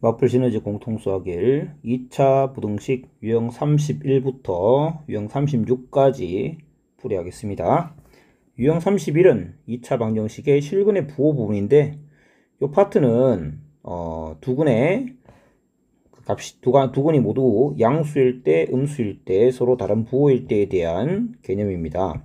마플 시너지 공통수학 1 2차 부등식 유형 31부터 유형 36까지 풀이하겠습니다. 유형 31은 2차 방정식의 실근의 부호 부분인데 이 파트는 두근의 값이 두근이 모두 양수일 때, 음수일 때, 서로 다른 부호일 때에 대한 개념입니다.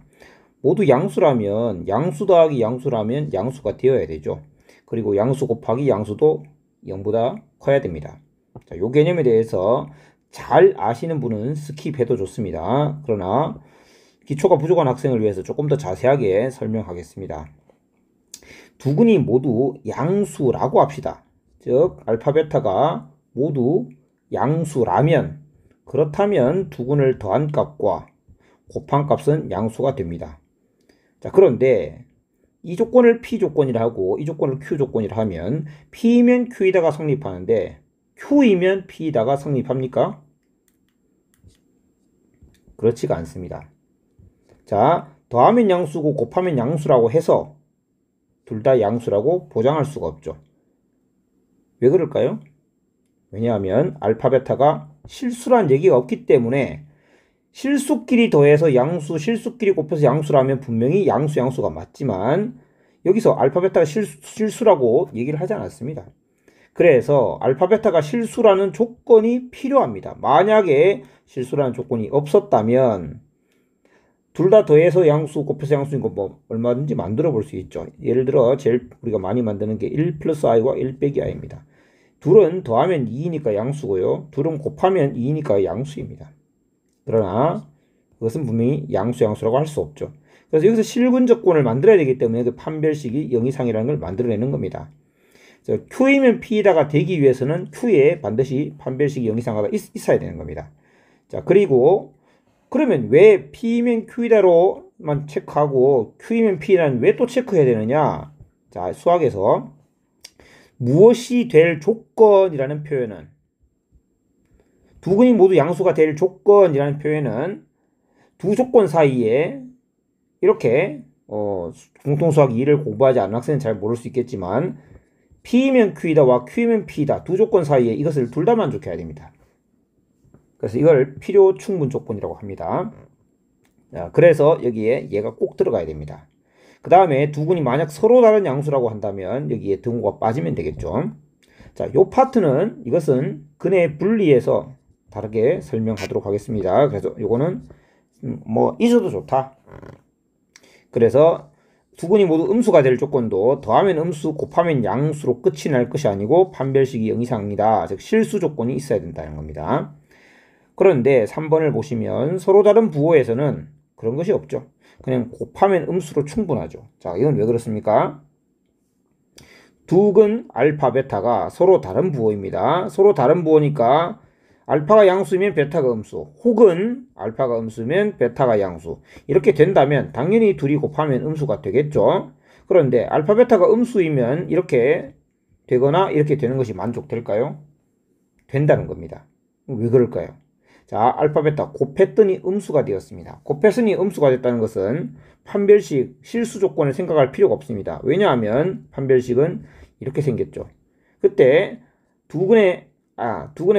모두 양수라면 양수 더하기 양수라면 양수가 되어야 되죠. 그리고 양수 곱하기 양수도 0보다 커야 됩니다. 자, 요 개념에 대해서 잘 아시는 분은 스킵해도 좋습니다. 그러나 기초가 부족한 학생을 위해서 조금 더 자세하게 설명하겠습니다. 두근이 모두 양수라고 합시다. 즉 알파 베타가 모두 양수라면 그렇다면 두근을 더한 값과 곱한 값은 양수가 됩니다. 자, 그런데 이 조건을 P 조건이라 하고 이 조건을 Q 조건이라 하면 P이면 Q이다가 성립하는데 Q이면 P이다가 성립합니까? 그렇지가 않습니다. 자, 더하면 양수고 곱하면 양수라고 해서 둘 다 양수라고 보장할 수가 없죠. 왜 그럴까요? 왜냐하면 알파 베타가 실수란 얘기가 없기 때문에 실수끼리 더해서 양수, 실수끼리 곱해서 양수라면 분명히 양수가 맞지만 여기서 알파 베타가 실수라고 얘기를 하지 않았습니다. 그래서 알파 베타가 실수라는 조건이 필요합니다. 만약에 실수라는 조건이 없었다면 둘 다 더해서 양수, 곱해서 양수인 거 뭐 얼마든지 만들어 볼 수 있죠. 예를 들어 제일 우리가 많이 만드는 게 1 플러스 i와 1 빼기 i입니다. 둘은 더하면 2이니까 양수고요. 둘은 곱하면 2이니까 양수입니다. 그러나 그것은 분명히 양수라고 할 수 없죠. 그래서 여기서 실근 조건을 만들어야 되기 때문에 그 판별식이 0 이상이라는 걸 만들어내는 겁니다. Q이면 P이다가 되기 위해서는 Q에 반드시 판별식이 0 이상하다 있어야 되는 겁니다. 자, 그리고 그러면 왜 P이면 Q이다로만 체크하고 Q이면 P는 왜 또 체크해야 되느냐? 자, 수학에서 무엇이 될 조건이라는 표현은 두근이 모두 양수가 될 조건이라는 표현은 두 조건 사이에 이렇게 공통수학 2를 공부하지 않은 학생은 잘 모를 수 있겠지만 P이면 Q이다와 Q이면 P이다 두 조건 사이에 이것을 둘 다 만족해야 됩니다. 그래서 이걸 필요 충분 조건이라고 합니다. 자, 그래서 여기에 얘가 꼭 들어가야 됩니다. 그 다음에 두근이 만약 서로 다른 양수라고 한다면 여기에 등호가 빠지면 되겠죠. 자, 요 파트는 이것은 근의 분리에서 다르게 설명하도록 하겠습니다. 그래서 요거는 뭐 잊어도 좋다. 그래서 두근이 모두 음수가 될 조건도 더하면 음수, 곱하면 양수로 끝이 날 것이 아니고 판별식이 0 이상이다. 즉 실수 조건이 있어야 된다는 겁니다. 그런데 3번을 보시면 서로 다른 부호에서는 그런 것이 없죠. 그냥 곱하면 음수로 충분하죠. 자, 이건 왜 그렇습니까? 두근 알파 베타가 서로 다른 부호입니다. 서로 다른 부호니까 알파가 양수면 베타가 음수, 혹은 알파가 음수면 베타가 양수. 이렇게 된다면 당연히 둘이 곱하면 음수가 되겠죠. 그런데 알파 베타가 음수이면 이렇게 되거나 이렇게 되는 것이 만족될까요? 된다는 겁니다. 왜 그럴까요? 자, 알파 베타 곱했더니 음수가 되었습니다. 곱했으니 음수가 됐다는 것은 판별식 실수 조건을 생각할 필요가 없습니다. 왜냐하면 판별식은 이렇게 생겼죠. 그때 두근의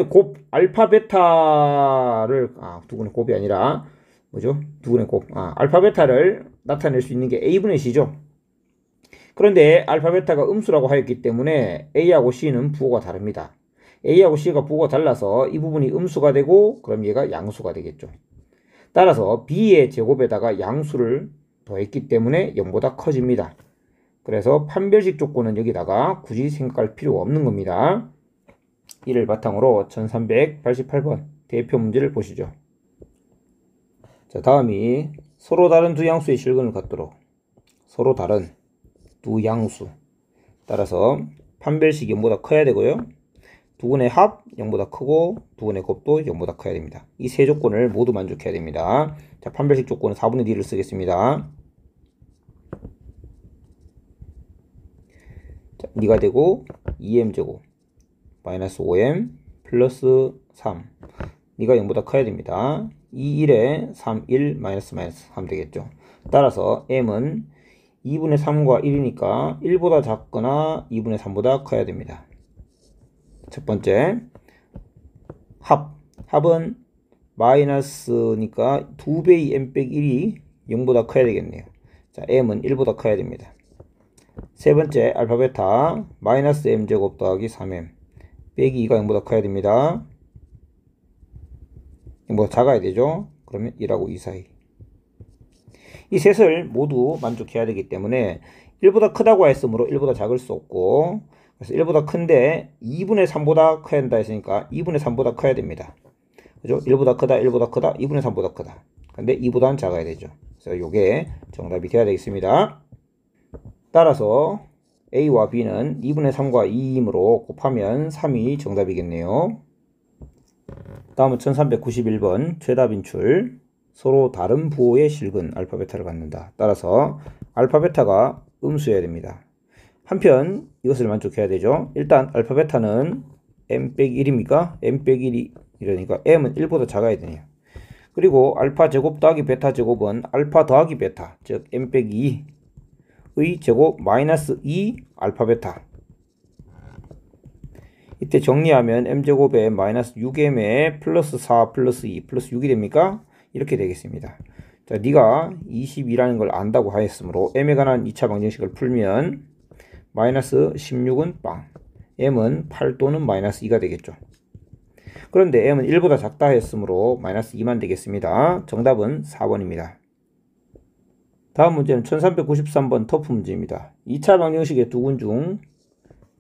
곱 알파 베타를 두근의 곱이 아니라 뭐죠? 두근의 곱 알파 베타를 나타낼 수 있는 게 a분의 c죠. 그런데 알파 베타가 음수라고 하였기 때문에 a하고 c는 부호가 다릅니다. a하고 c가 부호가 달라서 이 부분이 음수가 되고 그럼 얘가 양수가 되겠죠. 따라서 b의 제곱에다가 양수를 더했기 때문에 0보다 커집니다. 그래서 판별식 조건은 여기다가 굳이 생각할 필요가 없는 겁니다. 이를 바탕으로 1388번 대표 문제를 보시죠. 자, 다음이 서로 다른 두 양수의 실근을 갖도록 서로 다른 두 양수 따라서 판별식 0보다 커야 되고요. 두근의 합 0보다 크고 두근의 곱도 0보다 커야 됩니다. 이 세 조건을 모두 만족해야 됩니다. 자, 판별식 조건은 4분의 D를 쓰겠습니다. 자, D가 되고 2m제곱 마이너스 5m 플러스 3 D가 0보다 커야 됩니다. 2, 1에 3, 1 마이너스 3 되겠죠. 따라서 m은 2분의 3과 1이니까 1보다 작거나 2분의 3보다 커야 됩니다. 첫 번째 합은 마이너스니까 2배의 m 빼기 1이 0보다 커야 되겠네요. 자, m은 1보다 커야 됩니다. 세 번째 알파 베타 마이너스 m제곱 더하기 3m 빼기 2가 0보다 커야 됩니다. 0보다 작아야 되죠. 그러면 1하고 2 사이. 이 셋을 모두 만족해야 되기 때문에 1보다 크다고 했으므로 1보다 작을 수 없고, 그래서 1보다 큰데 2분의 3보다 커야 된다 했으니까 2분의 3보다 커야 됩니다. 그죠? 1보다 크다, 1보다 크다, 2분의 3보다 크다. 근데 2보다는 작아야 되죠. 그래서 요게 정답이 되어야 되겠습니다. 따라서 A와 B는 2분의 3과 2이므로 곱하면 3이 정답이겠네요. 다음은 1391번 최답 인출. 서로 다른 부호의 실근 알파 베타를 갖는다. 따라서 알파 베타가 음수여야 됩니다. 한편 이것을 만족해야 되죠. 일단 알파 베타는 m 빼기 1입니까? m 빼기 1이 이러니까 m은 1보다 작아야 되네요. 그리고 알파 제곱 더하기 베타 제곱은 알파 더하기 베타, 즉 m 빼기 2의 제곱 마이너스 2 알파 베타. 이때 정리하면 m제곱에 마이너스 6m에 플러스 4 플러스 2 플러스 6이 됩니까? 이렇게 되겠습니다. 자, 네가 22라는 걸 안다고 하였으므로 m에 관한 2차 방정식을 풀면 마이너스 16은 빵, m은 8 또는 마이너스 2가 되겠죠. 그런데 m은 1보다 작다 했으므로 마이너스 2만 되겠습니다. 정답은 4번입니다. 다음 문제는 1393번 터프 문제입니다. 2차 방정식의 두 군 중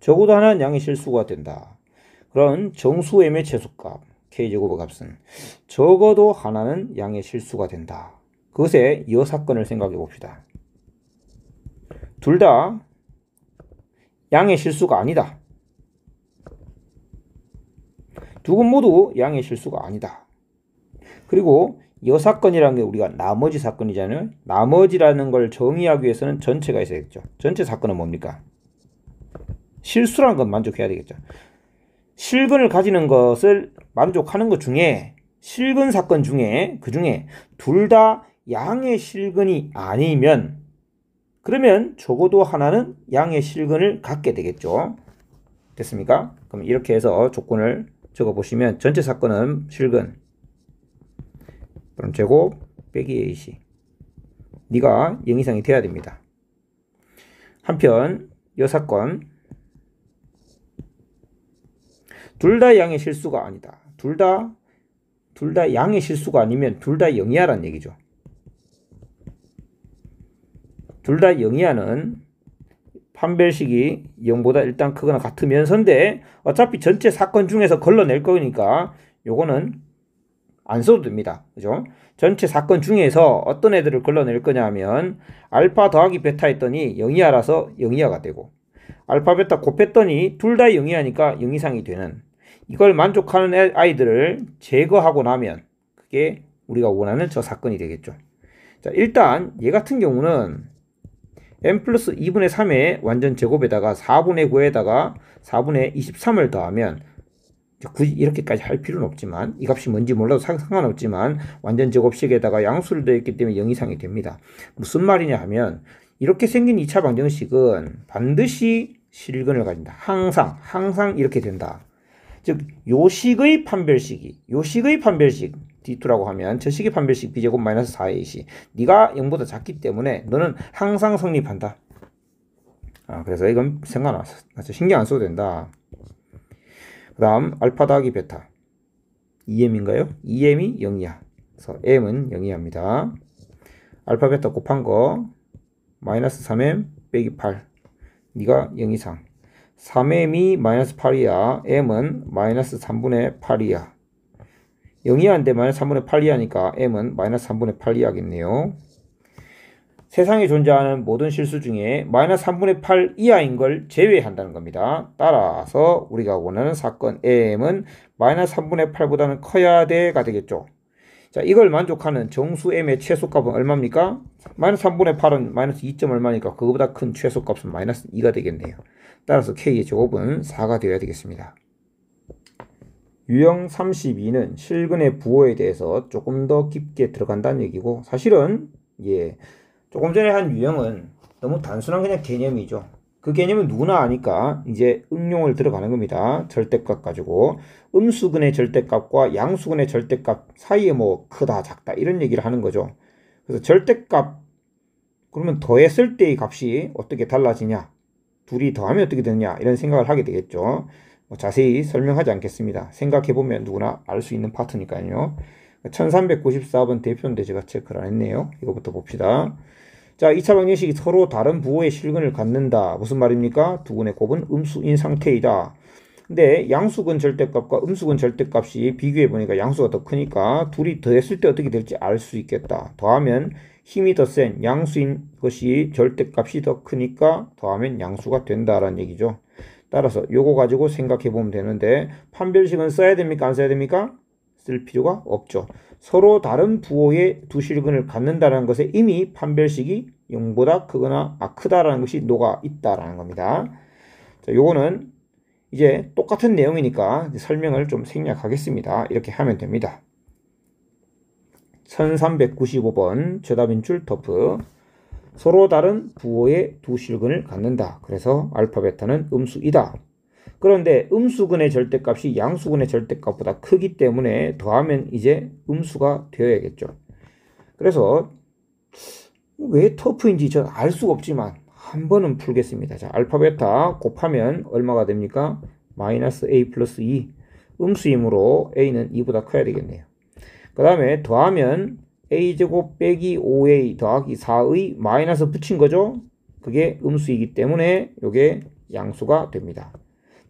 적어도 하나는 양의 실수가 된다. 그런 정수 m의 최소값 k제곱의 값은 적어도 하나는 양의 실수가 된다. 그것의 여사건을 생각해 봅시다. 둘 다 양의 실수가 아니다. 두 군 모두 양의 실수가 아니다. 그리고 여사건이라는 게 우리가 나머지 사건이잖아요. 나머지라는 걸 정의하기 위해서는 전체가 있어야겠죠. 전체 사건은 뭡니까? 실수라는 건 만족해야 되겠죠. 실근을 가지는 것을 만족하는 것 중에 실근 사건 중에 그 중에 둘 다 양의 실근이 아니면 그러면 적어도 하나는 양의 실근을 갖게 되겠죠. 됐습니까? 그럼 이렇게 해서 조건을 적어보시면 전체 사건은 실근 그럼 제곱 빼기 AC 네가 0 이상이 돼야 됩니다. 한편 여사건 둘 다 양의 실수가 아니다. 둘 다 양의 실수가 아니면 둘 다 0이야라는 얘기죠. 둘 다 0이야는 판별식이 0보다 일단 크거나 같으면서인데 어차피 전체 사건 중에서 걸러낼 거니까 요거는 안 써도 됩니다. 그죠? 전체 사건 중에서 어떤 애들을 걸러낼 거냐 하면 알파 더하기 베타 했더니 0이하라서 0이하가 되고 알파 베타 곱했더니 둘 다 0이하니까 0 이상이 되는 이걸 만족하는 아이들을 제거하고 나면 그게 우리가 원하는 저 사건이 되겠죠. 자, 일단 얘 같은 경우는 m 플러스 2분의 3의 완전 제곱에다가 4분의 9에다가 4분의 23을 더하면 굳이 이렇게까지 할 필요는 없지만 이 값이 뭔지 몰라도 상관없지만 완전 제곱식에다가 양수를 더했기 때문에 0 이상이 됩니다. 무슨 말이냐 하면 이렇게 생긴 2차 방정식은 반드시 실근을 가진다. 항상 이렇게 된다. 즉 요식의 판별식이 요식의 판별식 D2라고 하면 저 식의 판별식 B제곱 마이너스 4AC 네가 0보다 작기 때문에 너는 항상 성립한다. 그래서 이건 신경 안 써도 된다. 그 다음 알파 더하기 베타 2m인가요? 2m이 0이야. 그래서 m은 0이합니다. 알파 베타 곱한 거 마이너스 3m 빼기 8 네가 0 이상 3m이 마이너스 8이야. m은 마이너스 3분의 8이야. 0이하인데 마이너스 3분의 8이하니까 m은 마이너스 3분의 8이하겠네요. 세상에 존재하는 모든 실수 중에 마이너스 3분의 8 이하인 걸 제외한다는 겁니다. 따라서 우리가 원하는 사건 m은 마이너스 3분의 8보다는 커야 돼가 되겠죠. 자, 이걸 만족하는 정수 m의 최소값은 얼마입니까? 마이너스 3분의 8은 마이너스 2점 얼마니까 그거보다 큰 최소값은 마이너스 2가 되겠네요. 따라서 k의 제곱은 4가 되어야 되겠습니다. 유형 32는 실근의 부호에 대해서 조금 더 깊게 들어간다는 얘기고 사실은 조금 전에 한 유형은 너무 단순한 그냥 개념이죠. 그 개념은 누구나 아니까 이제 응용을 들어가는 겁니다. 절대값 가지고 음수근의 절대값과 양수근의 절대값 사이에 뭐 크다 작다 이런 얘기를 하는 거죠. 그래서 절대값 그러면 더했을 때의 값이 어떻게 달라지냐, 둘이 더하면 어떻게 되느냐 이런 생각을 하게 되겠죠. 뭐 자세히 설명하지 않겠습니다. 생각해보면 누구나 알 수 있는 파트니까요. 1394번 대표인데 제가 체크를 안 했네요. 이거부터 봅시다. 자, 2차 방정식이 서로 다른 부호의 실근을 갖는다. 무슨 말입니까? 두 근의 곱은 음수인 상태이다. 근데 양수근 절대값과 음수근 절대값이 비교해보니까 양수가 더 크니까 둘이 더했을 때 어떻게 될지 알 수 있겠다. 더하면 힘이 더 센 양수인 것이 절대값이 더 크니까 더하면 양수가 된다라는 얘기죠. 따라서 요거 가지고 생각해보면 되는데 판별식은 써야 됩니까? 안 써야 됩니까? 쓸 필요가 없죠. 서로 다른 부호의 두 실근을 갖는다는 것에 이미 판별식이 0보다 크거나 크다라는 것이 녹아 있다라는 겁니다. 자, 요거는 이제 똑같은 내용이니까 설명을 좀 생략하겠습니다. 이렇게 하면 됩니다. 1395번 최답인출 터프. 서로 다른 부호의 두 실근을 갖는다. 그래서 알파 베타는 음수이다. 그런데 음수근의 절대값이 양수근의 절대값보다 크기 때문에 더하면 이제 음수가 되어야겠죠. 그래서 왜 터프인지 전 알 수가 없지만 한 번은 풀겠습니다. 자, 알파 베타 곱하면 얼마가 됩니까? 마이너스 a 플러스 2. 음수이므로 a는 2보다 커야 되겠네요. 그 다음에 더하면 a제곱 빼기 5a 더하기 4의 마이너스 붙인 거죠. 그게 음수이기 때문에 이게 양수가 됩니다.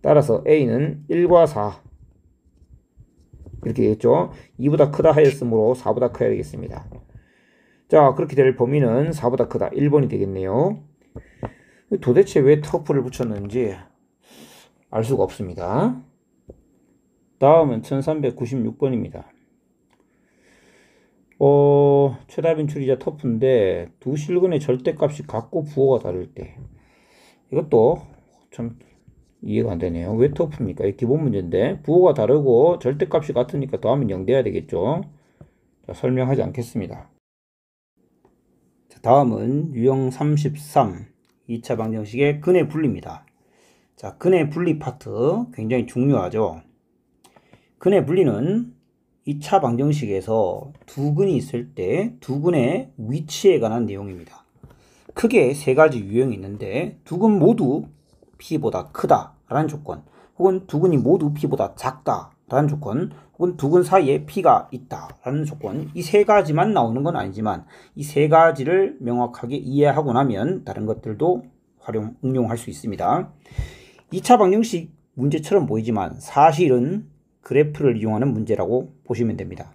따라서 a는 1과 4 이렇게 되겠죠. 2보다 크다 하였으므로 4보다 커야 되겠습니다. 자, 그렇게 될 범위는 4보다 크다 1번이 되겠네요. 도대체 왜 터프를 붙였는지 알 수가 없습니다. 다음은 1396번입니다. 최다빈출이자 터프인데 두 실근의 절대값이 같고 부호가 다를 때 이것도 참 이해가 안 되네요. 왜 터프입니까? 이 기본 문제인데 부호가 다르고 절대값이 같으니까 더하면 0 돼야 되겠죠. 자, 설명하지 않겠습니다. 자, 다음은 유형 33 2차 방정식의 근의 분리입니다. 자, 근의 분리 파트 굉장히 중요하죠. 근의 분리는 2차 방정식에서 두 근이 있을 때 두 근의 위치에 관한 내용입니다. 크게 세 가지 유형이 있는데 두 근 모두 P보다 크다 라는 조건, 혹은 두 근이 모두 P보다 작다 라는 조건, 혹은 두 근 사이에 P가 있다 라는 조건, 이 세 가지만 나오는 건 아니지만 이 세 가지를 명확하게 이해하고 나면 다른 것들도 응용할 수 있습니다. 2차 방정식 문제처럼 보이지만 사실은 그래프를 이용하는 문제라고 보시면 됩니다.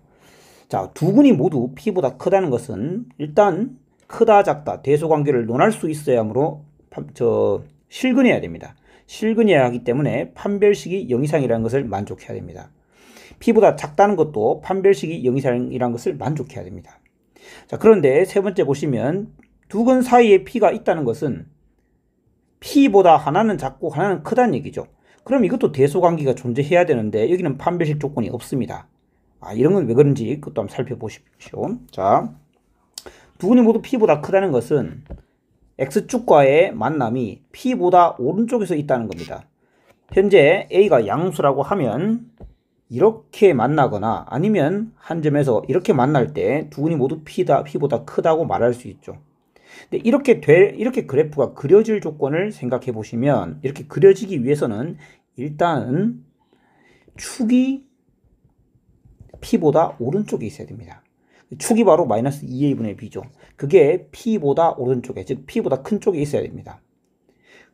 자, 두 근이 모두 P보다 크다는 것은 일단 크다 작다 대소관계를 논할 수 있어야 하므로 실근해야 됩니다. 실근해야 하기 때문에 판별식이 0 이상이라는 것을 만족해야 됩니다. P보다 작다는 것도 판별식이 0 이상이라는 것을 만족해야 됩니다. 자, 그런데 세 번째 보시면 두 근 사이에 P가 있다는 것은 P보다 하나는 작고 하나는 크다는 얘기죠. 그럼 이것도 대소관계가 존재해야 되는데 여기는 판별식 조건이 없습니다. 이런 건 왜 그런지 그것도 한번 살펴보십시오. 자, 두 근이 모두 P보다 크다는 것은 X축과의 만남이 P보다 오른쪽에서 있다는 겁니다. 현재 A가 양수라고 하면 이렇게 만나거나 아니면 한 점에서 이렇게 만날 때 두 근이 모두 P보다 크다고 말할 수 있죠. 근데 이렇게 그래프가 그려질 조건을 생각해 보시면, 이렇게 그려지기 위해서는 일단은 축이 P보다 오른쪽에 있어야 됩니다. 축이 바로 마이너스 2a분의 b죠. 그게 P보다 오른쪽에, 즉 P보다 큰 쪽에 있어야 됩니다.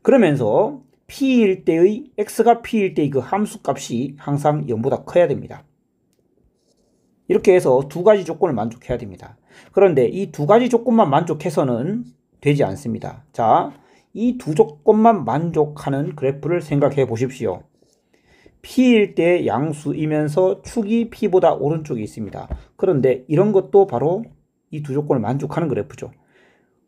그러면서 P일 때의, X가 P일 때의 그 함수값이 항상 0보다 커야 됩니다. 이렇게 해서 두 가지 조건을 만족해야 됩니다. 그런데 이 두 가지 조건만 만족해서는 되지 않습니다. 자, 이 두 조건만 만족하는 그래프를 생각해 보십시오. P일 때 양수이면서 축이 P보다 오른쪽에 있습니다. 그런데 이런 것도 바로 이 두 조건을 만족하는 그래프죠.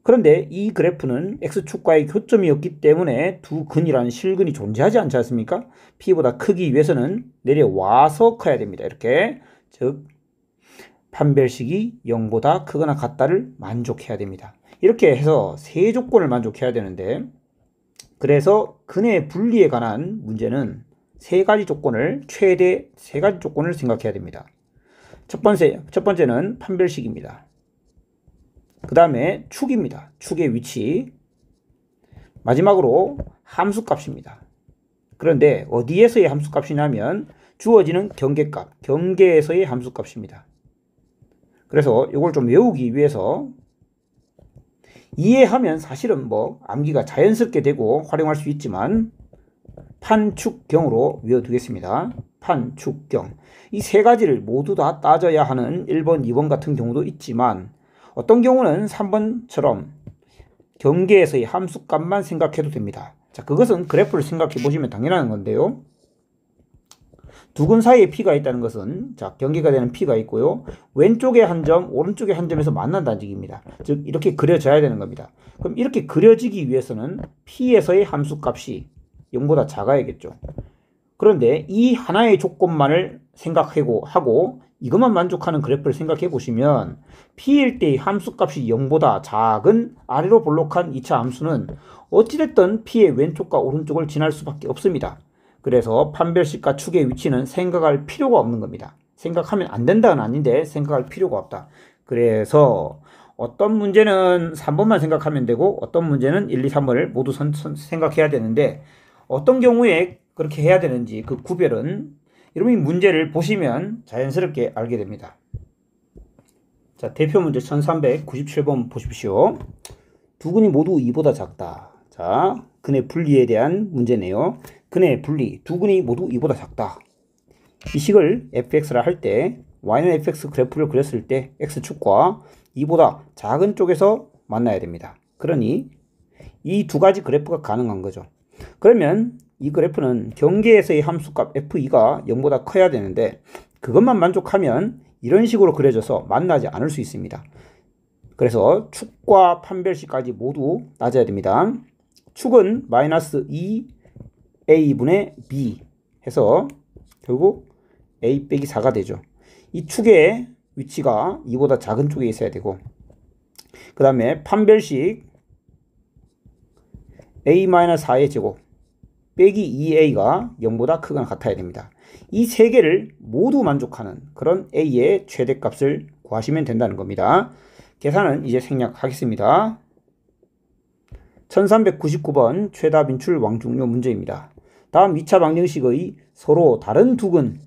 그런데 이 그래프는 X축과의 교점이었기 때문에 두 근이라는 실근이 존재하지 않지 않습니까? P보다 크기 위해서는 내려와서 커야 됩니다. 이렇게, 즉 판별식이 0보다 크거나 같다를 만족해야 됩니다. 이렇게 해서 세 조건을 만족해야 되는데 그래서 근의 분리에 관한 문제는 최대 세 가지 조건을 생각해야 됩니다. 첫 번째는 판별식입니다. 그 다음에 축입니다. 축의 위치. 마지막으로 함수값입니다. 그런데 어디에서의 함수값이냐면 주어지는 경계값, 경계에서의 함수값입니다. 그래서 이걸 좀 외우기 위해서 이해하면 사실은 암기가 자연스럽게 되고 활용할 수 있지만 판축경으로 외워두겠습니다. 판축경. 이 세 가지를 모두 다 따져야 하는 1번, 2번 같은 경우도 있지만 어떤 경우는 3번처럼 경계에서의 함수값만 생각해도 됩니다. 자, 그것은 그래프를 생각해 보시면 당연한 건데요. 두근 사이에 P가 있다는 것은 자, 경계가 되는 P가 있고요. 왼쪽에 한 점, 오른쪽에 한 점에서 만난다는 얘기입니다. 즉 이렇게 그려져야 되는 겁니다. 그럼 이렇게 그려지기 위해서는 P에서의 함수값이 0보다 작아야겠죠. 그런데 이 하나의 조건만을 생각하고 이것만 만족하는 그래프를 생각해 보시면 P일 때의 함수값이 0보다 작은 아래로 볼록한 2차 함수는 어찌됐든 P의 왼쪽과 오른쪽을 지날 수밖에 없습니다. 그래서 판별식과 축의 위치는 생각할 필요가 없는 겁니다. 생각하면 안 된다는 아닌데 생각할 필요가 없다. 그래서 어떤 문제는 3번만 생각하면 되고 어떤 문제는 1, 2, 3번을 모두 생각해야 되는데 어떤 경우에 그렇게 해야 되는지 그 구별은 여러분이 문제를 보시면 자연스럽게 알게 됩니다. 자, 대표 문제 1397번 보십시오. 두 근이 모두 2보다 작다. 자, 근의 분리에 대한 문제네요. 근의 분리, 두 근이 모두 2보다 작다. 이 식을 fx라 할 때 y는 fx 그래프를 그렸을 때 x축과 2보다 작은 쪽에서 만나야 됩니다. 그러니 이 두 가지 그래프가 가능한 거죠. 그러면 이 그래프는 경계에서의 함수값 f2가 0보다 커야 되는데 그것만 만족하면 이런 식으로 그려져서 만나지 않을 수 있습니다. 그래서 축과 판별식까지 모두 낮아야 됩니다. 축은 마이너스 2a분의 b 해서 결국 a 빼기 4가 되죠. 이 축의 위치가 2보다 작은 쪽에 있어야 되고 그 다음에 판별식 a-4의 제곱 빼기 2a가 0보다 크거나 같아야 됩니다. 이 세 개를 모두 만족하는 그런 a의 최대값을 구하시면 된다는 겁니다. 계산은 이제 생략하겠습니다. 1399번 최다 빈출 왕중요 문제입니다. 다음 2차 방정식의 서로 다른 두 근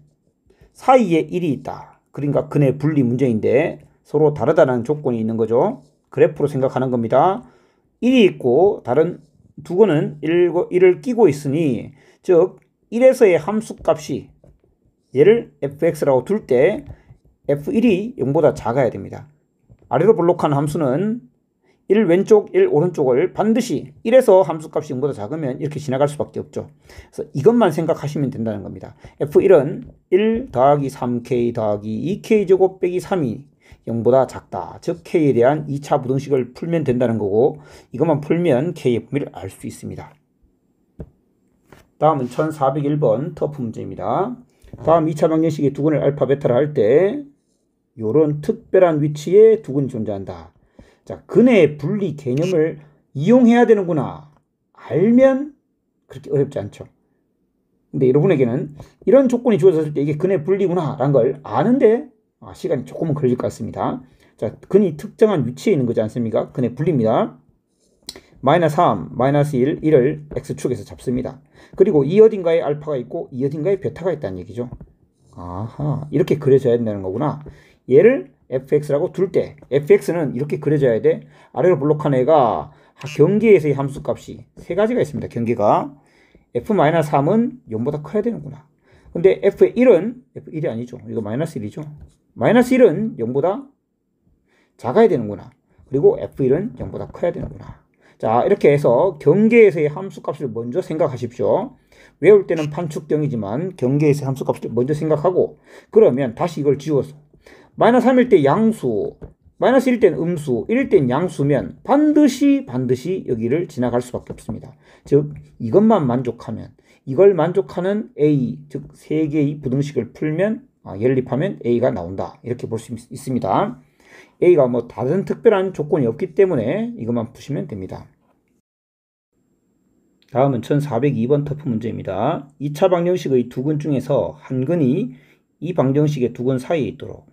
사이에 1이 있다. 그러니까 근의 분리 문제인데 서로 다르다는 조건이 있는 거죠. 그래프로 생각하는 겁니다. 1이 있고 다른 두 근은 1을 끼고 있으니 즉 1에서의 함수값이 얘를 fx라고 둘 때 f1이 0보다 작아야 됩니다. 아래로 볼록한 함수는 1 왼쪽, 1 오른쪽을 반드시 1에서 함수값이 0보다 작으면 이렇게 지나갈 수밖에 없죠. 그래서 이것만 생각하시면 된다는 겁니다. f1은 1 더하기 3k 더하기 2k 제곱 빼기 3이 0보다 작다. 즉 k에 대한 2차 부등식을 풀면 된다는 거고 이것만 풀면 k의 범위를 알 수 있습니다. 다음은 1401번 터프 문제입니다. 다음 2차 방정식의 두 근을 알파 베타라 할 때 이런 특별한 위치에 두 근이 존재한다. 자, 근의 분리 개념을 이용해야 되는구나. 알면 그렇게 어렵지 않죠. 근데 여러분에게는 이런 조건이 주어졌을 때 이게 근의 분리구나 라는 걸 아는데 시간이 조금은 걸릴 것 같습니다. 자, 근이 특정한 위치에 있는 거지 않습니까? 근의 분리입니다. 마이너스 3, 마이너스 1, 1을 x축에서 잡습니다. 그리고 이 어딘가에 알파가 있고 이 어딘가에 베타가 있다는 얘기죠. 아하, 이렇게 그려져야 된다는 거구나. 얘를 fx라고 둘 때 fx는 이렇게 그려져야 돼. 아래로 볼록한 애가 경계에서의 함수값이 세 가지가 있습니다. 경계가 f-3은 0보다 커야 되는구나. 근데 f1이 아니죠. 이거 마이너스 1이죠. 마이너스 1은 0보다 작아야 되는구나. 그리고 f1은 0보다 커야 되는구나. 자, 이렇게 해서 경계에서의 함수값을 먼저 생각하십시오. 외울 때는 판축경이지만 경계에서의 함수값을 먼저 생각하고 그러면 다시 이걸 지워서 마이너스 3일 때 양수, 마이너스 1일 때는 음수, 1일 때는 양수면 반드시 여기를 지나갈 수밖에 없습니다. 즉 이것만 만족하면 이걸 만족하는 A, 즉 세 개의 부등식을 풀면 연립하면 A가 나온다. 이렇게 볼 수 있습니다. A가 뭐 다른 특별한 조건이 없기 때문에 이것만 푸시면 됩니다. 다음은 1402번 터프 문제입니다. 2차 방정식의 두 근 중에서 한 근이 이 방정식의 두 근 사이에 있도록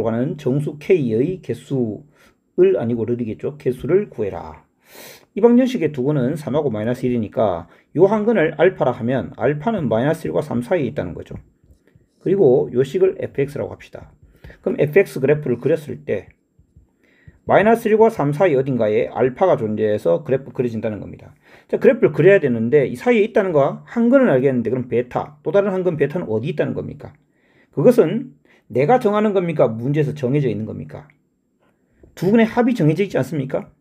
하는 정수 K의 개수를 아니고 르이겠죠. 개수를 구해라. 이 방정식의 두 근은 3하고 마이너스 1이니까 요 한 근을 알파라 하면 알파는 마이너스 1과 3 사이에 있다는 거죠. 그리고 요 식을 fx라고 합시다. 그럼 fx 그래프를 그렸을 때 마이너스 1과 3 사이 어딘가에 알파가 존재해서 그래프 그려진다는 겁니다. 자, 그래프를 그려야 되는데 이 사이에 있다는 거 한 근은 알겠는데 그럼 베타, 또 다른 한 근 베타는 어디 있다는 겁니까? 그것은 내가 정하는 겁니까? 문제에서 정해져 있는 겁니까? 두 근의 합이 정해져 있지 않습니까?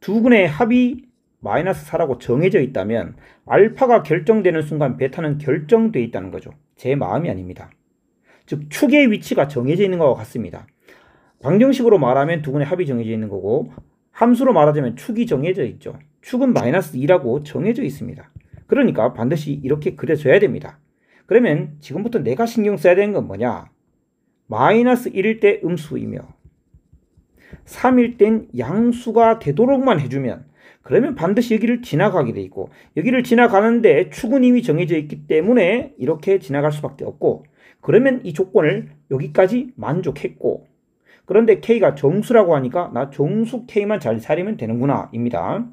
두 근의 합이 마이너스 4라고 정해져 있다면 알파가 결정되는 순간 베타는 결정되어 있다는 거죠. 제 마음이 아닙니다. 즉 축의 위치가 정해져 있는 것과 같습니다. 방정식으로 말하면 두 근의 합이 정해져 있는 거고 함수로 말하자면 축이 정해져 있죠. 축은 마이너스 2라고 정해져 있습니다. 그러니까 반드시 이렇게 그려줘야 됩니다. 그러면 지금부터 내가 신경 써야 되는 건 뭐냐? 마이너스 1일 때 음수이며 3일 땐 양수가 되도록만 해주면 그러면 반드시 여기를 지나가게 돼 있고 여기를 지나가는데 축은 이미 정해져 있기 때문에 이렇게 지나갈 수밖에 없고 그러면 이 조건을 여기까지 만족했고 그런데 K가 정수라고 하니까 나 정수 K만 잘 살리면 되는구나 입니다.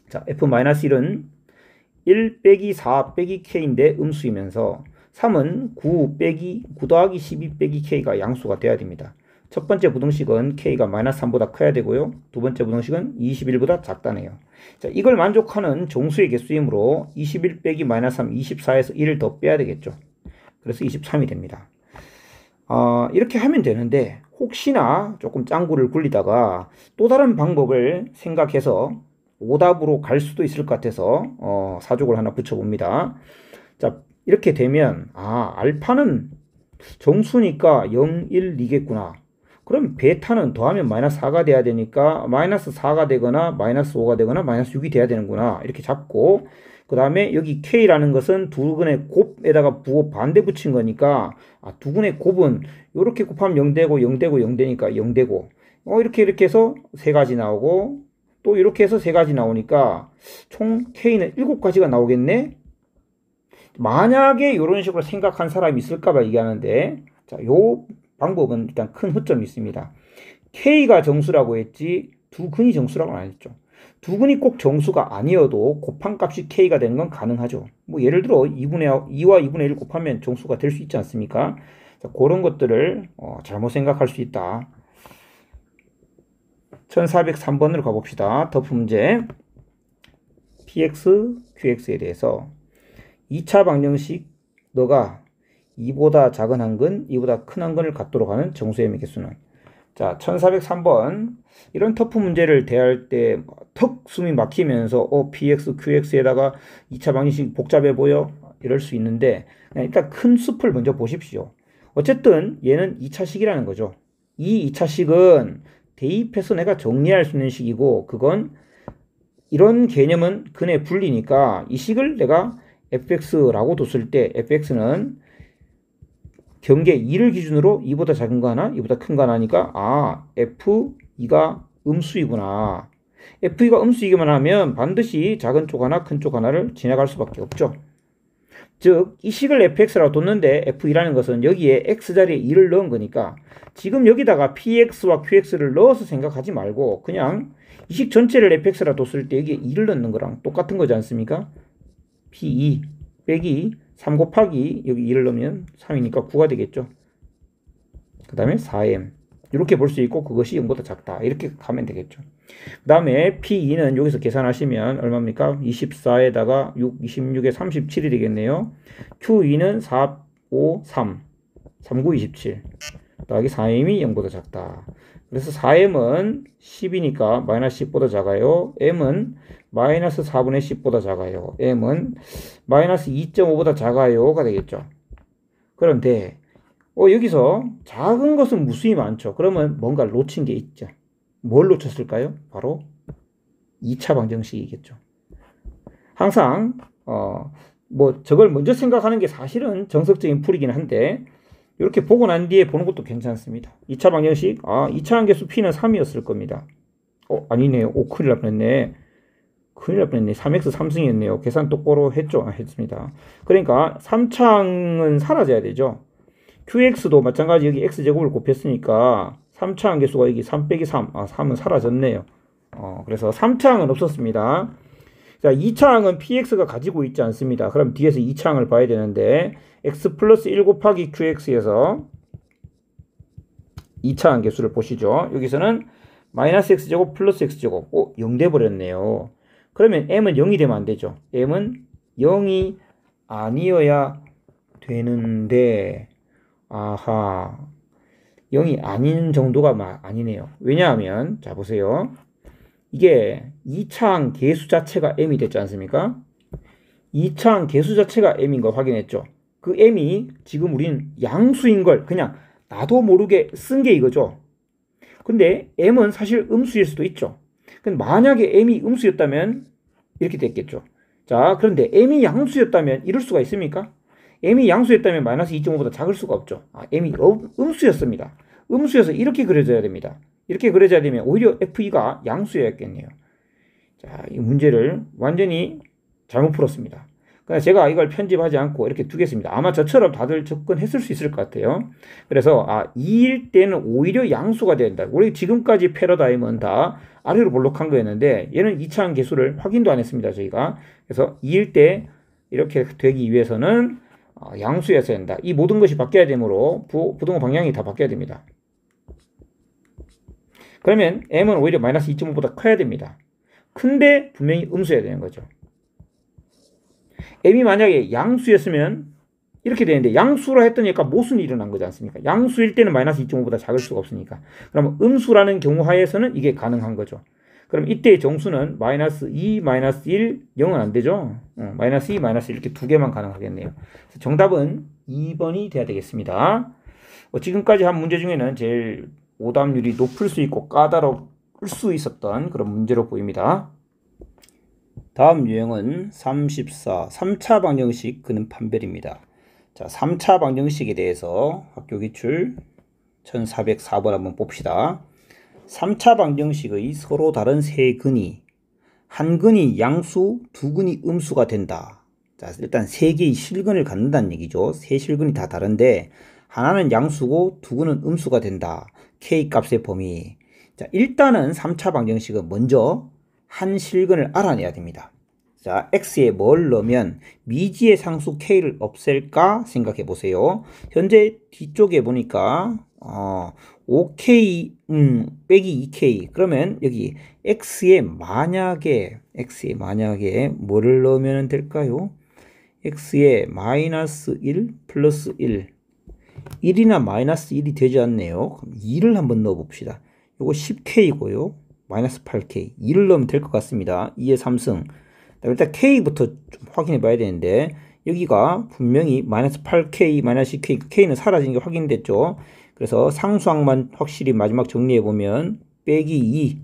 자, F-1은 1 빼기 4 빼기 K인데 음수이면서 3은 9 더하기 12 빼기 K가 양수가 돼야 됩니다. 첫 번째 부등식은 K가 마이너스 3보다 커야 되고요. 두 번째 부등식은 21보다 작다네요. 자, 이걸 만족하는 정수의 개수이므로 21 빼기 마이너스 3, 24에서 1을 더 빼야 되겠죠. 그래서 23이 됩니다. 이렇게 하면 되는데 혹시나 조금 짱구를 굴리다가 또 다른 방법을 생각해서 오답으로 갈 수도 있을 것 같아서 사족을 하나 붙여봅니다. 자, 이렇게 되면 알파는 정수니까 0, 1, 2겠구나. 그럼 베타는 더하면 마이너스 4가 돼야 되니까 마이너스 4가 되거나 마이너스 5가 되거나 마이너스 6이 돼야 되는구나. 이렇게 잡고 그 다음에 여기 K라는 것은 두 근의 곱에다가 부호 반대 붙인 거니까 두 근의 곱은 이렇게 곱하면 0되고 0되고 0되니까 0되고 이렇게 해서 세 가지 나오고 또 이렇게 해서 세 가지 나오니까 총 K는 7가지가 나오겠네. 만약에 이런 식으로 생각한 사람이 있을까봐 얘기하는데 자, 요 방법은 일단 큰 허점이 있습니다. K가 정수라고 했지 두 근이 정수라고는 안 했죠. 두 근이 꼭 정수가 아니어도 곱한 값이 K가 되는 건 가능하죠. 뭐 예를 들어 2와 2분의 1 곱하면 정수가 될 수 있지 않습니까? 자, 그런 것들을 잘못 생각할 수 있다. 1403번으로 가봅시다. 터프 문제. Px, Qx에 대해서 2차 방정식 너가 2보다 작은 한 근, 2보다 큰 한 근을 갖도록 하는 정수의 m 개수는 자, 1403번 이런 터프 문제를 대할 때 턱 숨이 막히면서 PX, QX에다가 2차 방정식 복잡해 보여? 이럴 수 있는데 일단 큰 숲을 먼저 보십시오. 어쨌든 얘는 2차식이라는 거죠. 이 2차식은 대입해서 내가 정리할 수 있는 식이고 그건 이런 개념은 근의 분리니까 이 식을 내가 fx라고 뒀을 때 fx는 경계 2를 기준으로 2보다 작은 거 하나, 2보다 큰 거 하나니까 f2가 음수이구나. f2가 음수이기만 하면 반드시 작은 쪽 하나, 큰 쪽 하나를 지나갈 수밖에 없죠. 즉, 이 식을 fx라고 뒀는데 f2라는 것은 여기에 x자리에 2를 넣은 거니까 지금 여기다가 px와 qx를 넣어서 생각하지 말고 그냥 이 식 전체를 fx라고 뒀을 때 여기에 2를 넣는 거랑 똑같은 거지 않습니까? p2 빼기 3 곱하기 여기 2를 넣으면 3이니까 9가 되겠죠. 그 다음에 4m 이렇게 볼 수 있고 그것이 0보다 작다 이렇게 가면 되겠죠. 그 다음에 P2는 여기서 계산하시면 얼마입니까? 24에다가 6, 26에 37이 되겠네요. Q2는 4, 5, 3 39, 27 더하기 4m이 0보다 작다. 그래서 4m은 10이니까 마이너스 10보다 작아요. m은 마이너스 4분의 10보다 작아요. m은 마이너스 2.5보다 작아요가 되겠죠. 그런데 여기서 작은 것은 무수히 많죠. 그러면 뭔가 놓친 게 있죠. 뭘 놓쳤을까요? 바로 2차 방정식이겠죠. 항상 저걸 먼저 생각하는 게 사실은 정석적인 풀이긴 한데 이렇게 보고 난 뒤에 보는 것도 괜찮습니다. 2차 방정식 2차 함계수 P는 3이었을 겁니다. 아니네요. 큰일 날 뻔했네. 큰일 날 뻔했네. 3x 3승이었네요. 계산 똑바로 했죠? 했습니다. 그러니까 3차항은 사라져야 되죠. qx도 마찬가지 여기 x제곱을 곱했으니까 3차항 개수가 여기 3 빼기 3. 3은 사라졌네요. 그래서 3차항은 없었습니다. 자, 2차항은 px가 가지고 있지 않습니다. 그럼 뒤에서 2차항을 봐야 되는데 x 플러스 1 곱하기 qx에서 2차항 개수를 보시죠. 여기서는 마이너스 x제곱 플러스 x제곱 0 돼버렸네요. 그러면 m은 0이 되면 안 되죠. m은 0이 아니어야 되는데 아하 0이 아닌 정도가 아니네요. 왜냐하면 자 보세요. 이게 2차항 개수 자체가 m이 됐지 않습니까? 2차항 개수 자체가 m인 거 확인했죠. 그 m이 지금 우린 양수인 걸 그냥 나도 모르게 쓴 게 이거죠. 근데 m은 사실 음수일 수도 있죠. 근데 만약에 m이 음수였다면 이렇게 됐겠죠. 자, 그런데 m이 양수였다면 이럴 수가 있습니까? m이 양수였다면 마이너스 2.5보다 작을 수가 없죠. m이 음수였습니다. 음수여서 이렇게 그려져야 됩니다. 이렇게 그려져야 되면 오히려 FE가 양수였겠네요. 자, 이 문제를 완전히 잘못 풀었습니다. 그래서 제가 이걸 편집하지 않고 이렇게 두겠습니다. 아마 저처럼 다들 접근했을 수 있을 것 같아요. 그래서 2일 때는 오히려 양수가 된다. 우리 지금까지 패러다임은 다 아래로 볼록한 거였는데 얘는 2차항 개수를 확인도 안 했습니다. 저희가. 그래서 2일 때 이렇게 되기 위해서는 양수였어야 된다. 이 모든 것이 바뀌어야 되므로 부동호 방향이 다 바뀌어야 됩니다. 그러면 m은 오히려 마이너스 2.5보다 커야 됩니다. 근데 분명히 음수여야 되는 거죠. m이 만약에 양수였으면 이렇게 되는데 양수라 했더니까 모순이 일어난 거지 않습니까? 양수일 때는 마이너스 2.5보다 작을 수가 없으니까. 그러면 음수라는 경우 하에서는 이게 가능한 거죠. 그럼 이때의 정수는 마이너스 2, 마이너스 1, 0은 안 되죠. 마이너스 2, 마이너스 1 이렇게 두 개만 가능하겠네요. 정답은 2번이 돼야 되겠습니다. 지금까지 한 문제 중에는 제일 오답률이 높을 수 있고 까다로울 수 있었던 그런 문제로 보입니다. 다음 유형은 34, 3차 방정식 근은 판별입니다. 자, 3차 방정식에 대해서 학교 기출 1404번 한번 봅시다. 3차 방정식의 서로 다른 세 근이 한 근이 양수, 두 근이 음수가 된다. 자, 일단 세 개의 실근을 갖는다는 얘기죠. 세 실근이 다 다른데 하나는 양수고 두 근은 음수가 된다. K 값의 범위. 자, 일단은 3차 방정식은 먼저 한 실근을 알아내야 됩니다. 자, x에 뭘 넣으면 미지의 상수 k를 없앨까 생각해 보세요. 현재 뒤쪽에 보니까 5k 빼기 2k 그러면 여기 x에 만약에 뭐를 넣으면 될까요? x에 마이너스 1 플러스 1 1이나 마이너스 1이 되지 않네요. 그럼 2를 한번 넣어 봅시다. 요거 10k고요. 마이너스 8k 2를 넣으면 될 것 같습니다. 2의 3승. 일단 k부터 좀 확인해 봐야 되는데 여기가 분명히 마이너스 8k, 마이너스 10k, k는 사라진 게 확인됐죠. 그래서 상수항만 확실히 마지막 정리해 보면 빼기 2,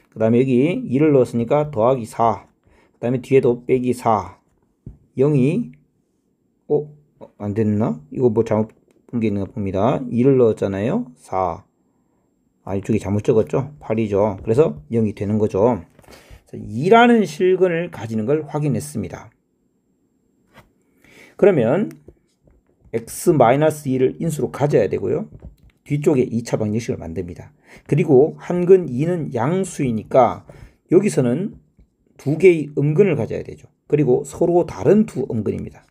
그 다음에 여기 2를 넣었으니까 더하기 4, 그 다음에 뒤에도 빼기 4, 0이 안 됐나? 이거 뭐 잘못 본 게 있나 봅니다. 2를 넣었잖아요. 4. 이쪽이 잘못 적었죠. 8이죠. 그래서 0이 되는 거죠. 2라는 실근을 가지는 걸 확인했습니다. 그러면 x-2를 인수로 가져야 되고요. 뒤쪽에 2차 방정식을 만듭니다. 그리고 한근 2는 양수이니까 여기서는 두 개의 음근을 가져야 되죠. 그리고 서로 다른 두 음근입니다.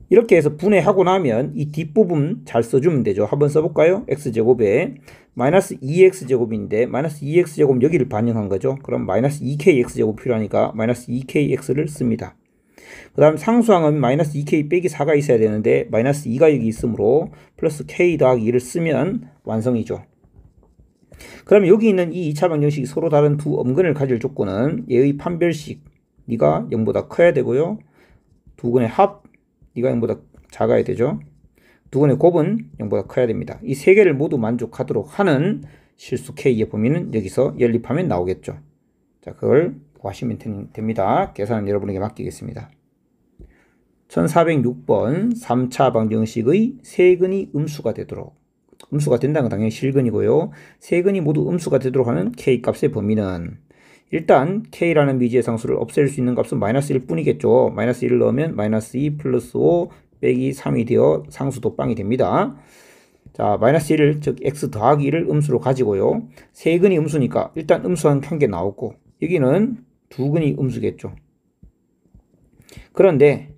이렇게 해서 분해하고 나면 이 뒷부분 잘 써주면 되죠. 한번 써볼까요? x제곱에 마이너스 2x제곱인데 마이너스 2x제곱 여기를 반영한 거죠. 그럼 마이너스 2kx제곱 필요하니까 마이너스 2kx를 씁니다. 그 다음 상수항은 마이너스 2k 빼기 4가 있어야 되는데 마이너스 2가 여기 있으므로 플러스 k 더하기 2를 쓰면 완성이죠. 그럼 여기 있는 이 2차 방정식이 서로 다른 두 음근을 가질 조건은 얘의 판별식 네가 0보다 커야 되고요. 두 근의 합 이가 0보다 작아야 되죠. 두 근의 곱은 0보다 커야 됩니다. 이 세 개를 모두 만족하도록 하는 실수 K의 범위는 여기서 연립하면 나오겠죠. 자, 그걸 구하시면 됩니다. 계산은 여러분에게 맡기겠습니다. 1406번 3차 방정식의 세 근이 음수가 되도록, 음수가 된다는 건 당연히 실근이고요. 세 근이 모두 음수가 되도록 하는 K 값의 범위는 일단 k라는 미지의 상수를 없앨 수 있는 값은 마이너스 1 뿐이겠죠. 마이너스 1을 넣으면 마이너스 2 플러스 5 빼기 3이 되어 상수도 빵이 됩니다. 자, 마이너스 1을 즉 x 더하기 1을 음수로 가지고요. 세 근이 음수니까 일단 음수 한 개 나오고 여기는 두 근이 음수겠죠. 그런데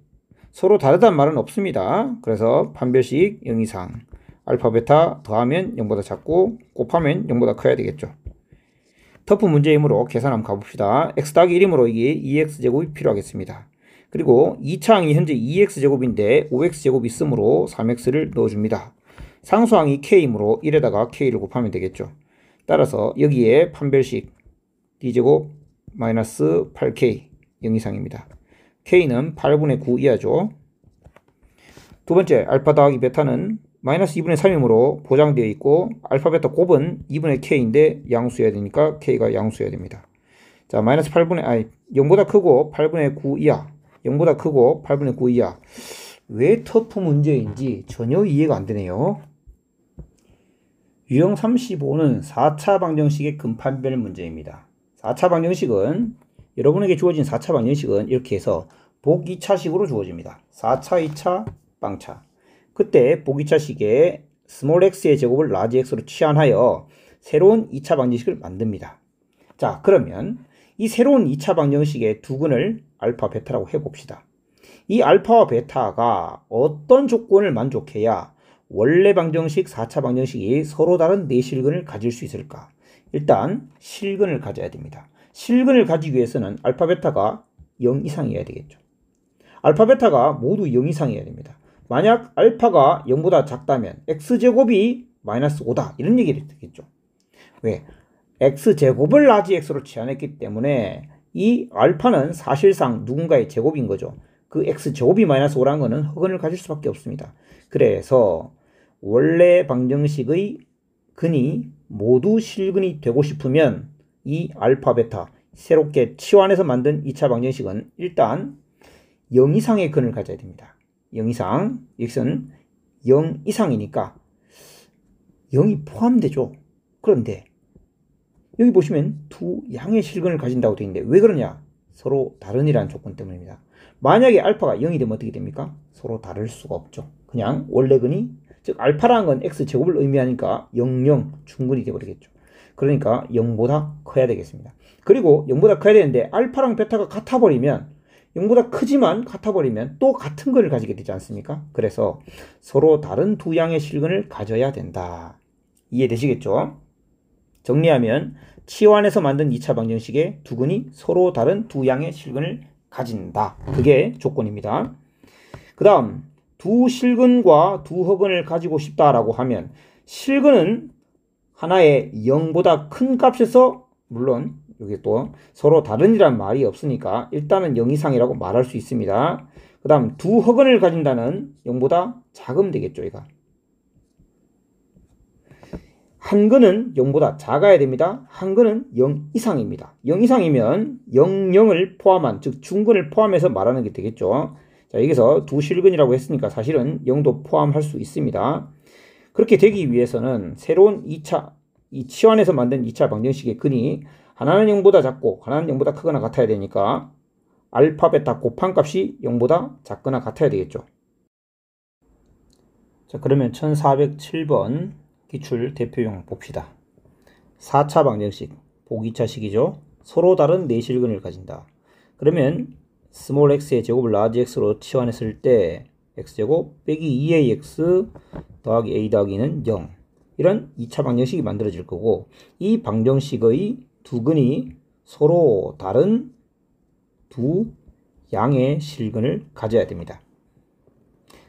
서로 다르다는 말은 없습니다. 그래서 판별식 0 이상 알파 베타 더하면 0보다 작고 곱하면 0보다 커야 되겠죠. 터프 문제이므로 계산 한번 가봅시다. x 더하기 1이므로 이게 2x제곱이 필요하겠습니다. 그리고 2차항이 현재 2x제곱인데 5x제곱이 있으므로 3x를 넣어줍니다. 상수항이 k이므로 1에다가 k를 곱하면 되겠죠. 따라서 여기에 판별식 d제곱 마이너스 8k 0 이상입니다. k는 8분의 9 이하죠. 두 번째 알파 더하기 베타는 마이너스 2분의 3이므로 보장되어 있고 알파 베타 곱은 2분의 k인데 양수여야 되니까 k가 양수여야 됩니다. 자, 마이너스 0보다 크고 8분의 9 이하 0보다 크고 8분의 9 이하 왜 터프 문제인지 전혀 이해가 안 되네요. 유형 35는 4차 방정식의 근판별 문제입니다. 4차 방정식은 여러분에게 주어진 4차 방정식은 이렇게 해서 복 2차식으로 주어집니다. 4차, 2차, 빵차. 그때 복 2차식에 스몰 x의 제곱을 라지 x로 치환하여 새로운 2차 방정식을 만듭니다. 자, 그러면 이 새로운 2차 방정식의 두 근을 알파, 베타라고 해봅시다. 이 알파와 베타가 어떤 조건을 만족해야 원래 방정식, 4차 방정식이 서로 다른 네 실근을 가질 수 있을까? 일단 실근을 가져야 됩니다. 실근을 가지기 위해서는 알파, 베타가 0 이상이어야 되겠죠. 알파, 베타가 모두 0 이상이어야 됩니다. 만약 알파가 0보다 작다면 x제곱이 마이너스 5다 이런 얘기를 듣겠죠. 왜? x제곱을 라지 x로 치환했기 때문에 이 알파는 사실상 누군가의 제곱인 거죠. 그 x제곱이 마이너스 5라는 것은 흑은을 가질 수밖에 없습니다. 그래서 원래 방정식의 근이 모두 실근이 되고 싶으면 이 알파, 베타 새롭게 치환해서 만든 2차 방정식은 일단 0 이상의 근을 가져야 됩니다. 0 이상, x는 0 이상이니까 0이 포함되죠. 그런데 여기 보시면 두 양의 실근을 가진다고 되어 있는데 왜 그러냐? 서로 다른이라는 조건 때문입니다. 만약에 알파가 0이 되면 어떻게 됩니까? 서로 다를 수가 없죠. 그냥 원래 근이, 즉 알파라는 건 x제곱을 의미하니까 0, 0 충분히 되어버리겠죠. 그러니까 0보다 커야 되겠습니다. 그리고 0보다 커야 되는데 알파랑 베타가 같아버리면 0보다 크지만 같아버리면 또 같은 근을 가지게 되지 않습니까? 그래서 서로 다른 두 양의 실근을 가져야 된다. 이해되시겠죠? 정리하면 치환해서 만든 2차 방정식의 두 근이 서로 다른 두 양의 실근을 가진다. 그게 조건입니다. 그 다음 두 실근과 두 허근을 가지고 싶다라고 하면 실근은 하나의 0보다 큰 값에서 물론 여기 또 서로 다른이란 말이 없으니까 일단은 0 이상이라고 말할 수 있습니다. 그 다음 두 허근을 가진다는 0보다 작으면 되겠죠. 얘가 한 근은 0보다 작아야 됩니다. 한 근은 0 이상입니다. 0 이상이면 0, 0을 포함한 즉 중근을 포함해서 말하는 게 되겠죠. 자, 여기서 두 실근이라고 했으니까 사실은 0도 포함할 수 있습니다. 그렇게 되기 위해서는 새로운 2차 이 치환해서 만든 2차 방정식의 근이 하나는 0보다 작고 하나는 0보다 크거나 같아야 되니까 알파, 베타 곱한 값이 0보다 작거나 같아야 되겠죠. 자, 그러면 1407번 기출 대표용 봅시다. 4차 방정식, 복 2차식이죠. 서로 다른 네 실근을 가진다. 그러면 스몰 x의 제곱을 라지 x로 치환했을 때 x제곱 빼기 2ax 더하기 a 더하기는 0 이런 2차 방정식이 만들어질 거고 이 방정식의 두 근이 서로 다른 두 양의 실근을 가져야 됩니다.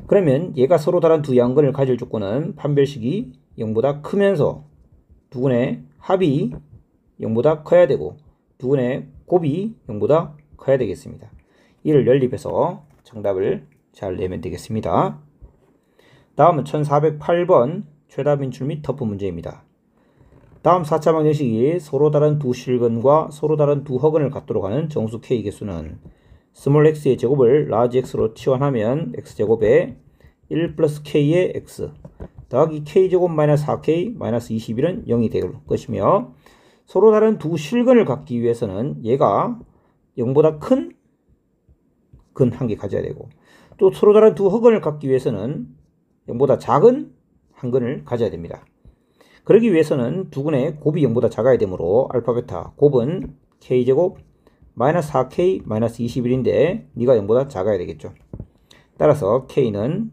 그러면 얘가 서로 다른 두 양근을 가질 조건은 판별식이 0보다 크면서 두 근의 합이 0보다 커야 되고 두 근의 곱이 0보다 커야 되겠습니다. 이를 연립해서 정답을 잘 내면 되겠습니다. 다음은 1408번 최다 빈출 및 터프 문제입니다. 다음 4차 방정식이 서로 다른 두 실근과 서로 다른 두 허근을 갖도록 하는 정수 k 개수는 스몰 x의 제곱을 라지 x로 치환하면 x제곱에 1 플러스 k의 x 더하기 k제곱 마이너스 4k 마이너스 21은 0이 될 것이며 서로 다른 두 실근을 갖기 위해서는 얘가 0보다 큰 근 한 개 가져야 되고, 또 서로 다른 두 흑근을 갖기 위해서는 0보다 작은 한 근을 가져야 됩니다. 그러기 위해서는 두 근의 곱이 0보다 작아야 되므로 알파 베타 곱은 k제곱 마이너스 4k 마이너스 21인데 니가 0보다 작아야 되겠죠. 따라서 k는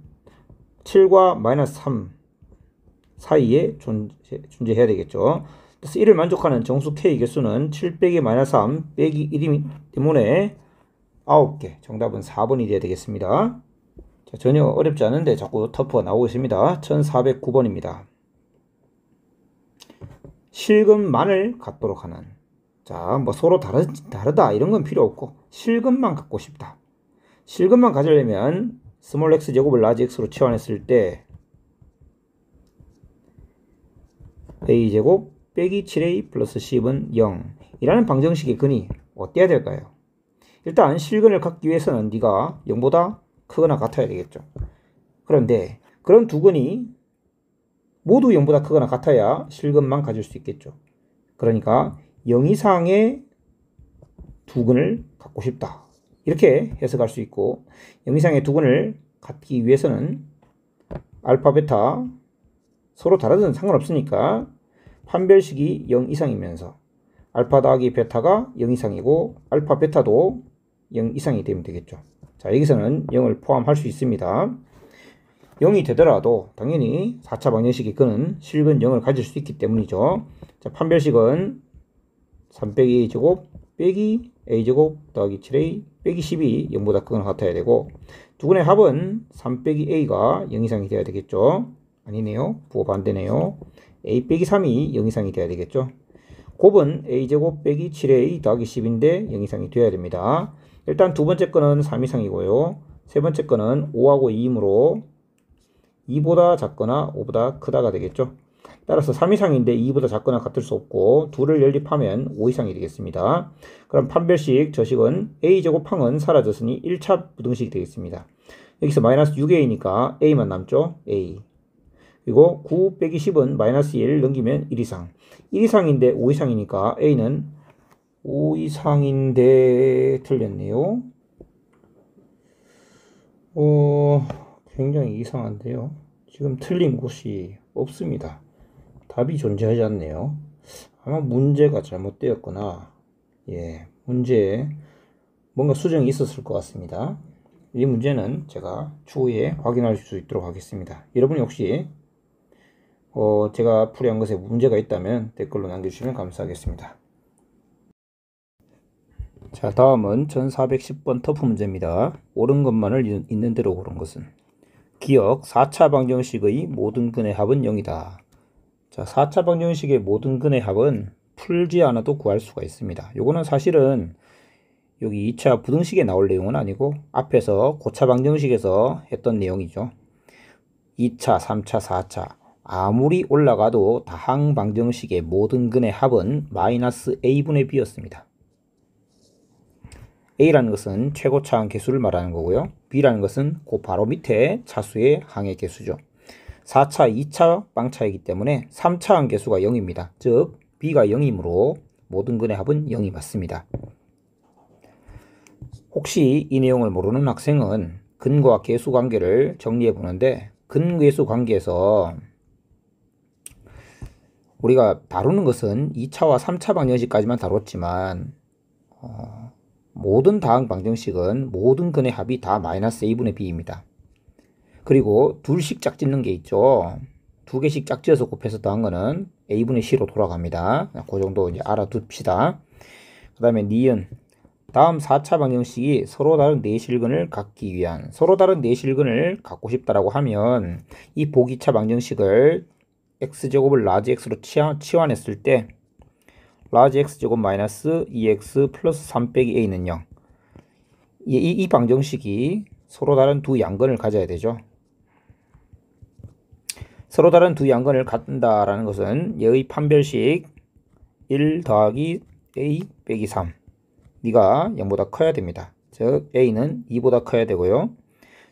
7과 마이너스 3 사이에 존재해야 되겠죠. 그래서 이를 만족하는 정수 k 개수는 7 빼기 마이너스 3 빼기 1이기 때문에 9개. 정답은 4번이 되어야 되겠습니다. 자, 전혀 어렵지 않은데 자꾸 터프가 나오고 있습니다. 1409번입니다. 실근만을 갖도록 하는. 자, 뭐 서로 다르다 이런 건 필요 없고 실근만 갖고 싶다. 실근만 가지려면 스몰 x 제곱을 라지 x로 치환했을 때 a 제곱 빼기 7a 플러스 10은 0 이라는 방정식의 근이 어때야 될까요? 일단 실근을 갖기 위해서는 네가 0보다 크거나 같아야 되겠죠. 그런데 그런 두 근이 모두 0보다 크거나 같아야 실근만 가질 수 있겠죠. 그러니까 0 이상의 두 근을 갖고 싶다. 이렇게 해석할 수 있고, 0 이상의 두 근을 갖기 위해서는 알파, 베타 서로 다르든 상관없으니까 판별식이 0 이상이면서 알파 더하기 베타가 0 이상이고 알파, 베타도 0 이상이 되면 되겠죠. 자, 여기서는 0을 포함할 수 있습니다. 0이 되더라도 당연히 4차 방정식의 근은 실근 0을 가질 수 있기 때문이죠. 자, 판별식은 3 빼기 a제곱 빼기 a제곱 더하기 7a 빼기 10이 0보다 크거나 같아야 되고, 두 근의 합은 3 빼기 a가 0 이상이 돼야 되겠죠. 아니네요. 부호 반대네요. a 빼기 3이 0 이상이 돼야 되겠죠. 곱은 a제곱 빼기 7a 더하기 10인데 0 이상이 돼야 됩니다. 일단 두 번째 거는 3 이상이고요. 세 번째 거는 5하고 2이므로 2보다 작거나 5보다 크다가 되겠죠. 따라서 3 이상인데 2보다 작거나 같을 수 없고 둘을 연립하면 5 이상이 되겠습니다. 그럼 판별식 저식은 a제곱항은 사라졌으니 1차 부등식이 되겠습니다. 여기서 마이너스 6a니까 a만 남죠. a. 그리고 9 빼기 10은 마이너스 1 넘기면 1 이상. 1 이상인데 5 이상이니까 a는 5 이상인데 틀렸네요. 굉장히 이상한데요. 지금 틀린 곳이 없습니다. 답이 존재하지 않네요. 아마 문제가 잘못되었거나, 문제에 뭔가 수정이 있었을 것 같습니다. 이 문제는 제가 추후에 확인할 수 있도록 하겠습니다. 여러분이 혹시 제가 풀이한 것에 문제가 있다면 댓글로 남겨주시면 감사하겠습니다. 자, 다음은 1410번 터프 문제입니다. 옳은 것만을 있는 대로 고른 것은. 기억 4차 방정식의 모든 근의 합은 0이다. 자, 4차 방정식의 모든 근의 합은 풀지 않아도 구할 수가 있습니다. 요거는 사실은 여기 2차 부등식에 나올 내용은 아니고 앞에서 고차 방정식에서 했던 내용이죠. 2차, 3차, 4차 아무리 올라가도 다항 방정식의 모든 근의 합은 마이너스 a분의 b였습니다. a라는 것은 최고차항 개수를 말하는 거고요. b라는 것은 그 바로 밑에 차수의 항의 개수죠. 4차, 2차 빵차이기 때문에 3차항 개수가 0입니다. 즉 b가 0이므로 모든 근의 합은 0이 맞습니다. 혹시 이 내용을 모르는 학생은 근과 계수 관계를 정리해 보는데, 근계수 관계에서 우리가 다루는 것은 2차와 3차 방정식까지만 다뤘지만 모든 다항 방정식은 모든 근의 합이 다 마이너스 a분의 b입니다. 그리고 둘씩 짝짓는 게 있죠. 두 개씩 짝지어서 곱해서 더한 거는 a분의 c로 돌아갑니다. 그 정도 이제 알아둡시다. 그 다음에 니은. 다음 4차 방정식이 서로 다른 내실근을 갖기 위한, 서로 다른 내실근을 갖고 싶다라고 하면 이 보기차 방정식을 x제곱을 라지 x로 치환했을 때 라지 x제곱 마이너스 2x 플러스 3 빼기 a는 0. 이 방정식이 서로 다른 두 양근을 가져야 되죠. 서로 다른 두 양근을 갖는다라는 것은 얘의 판별식 1 더하기 a 빼기 3. 네가 0보다 커야 됩니다. 즉 a는 2보다 커야 되고요.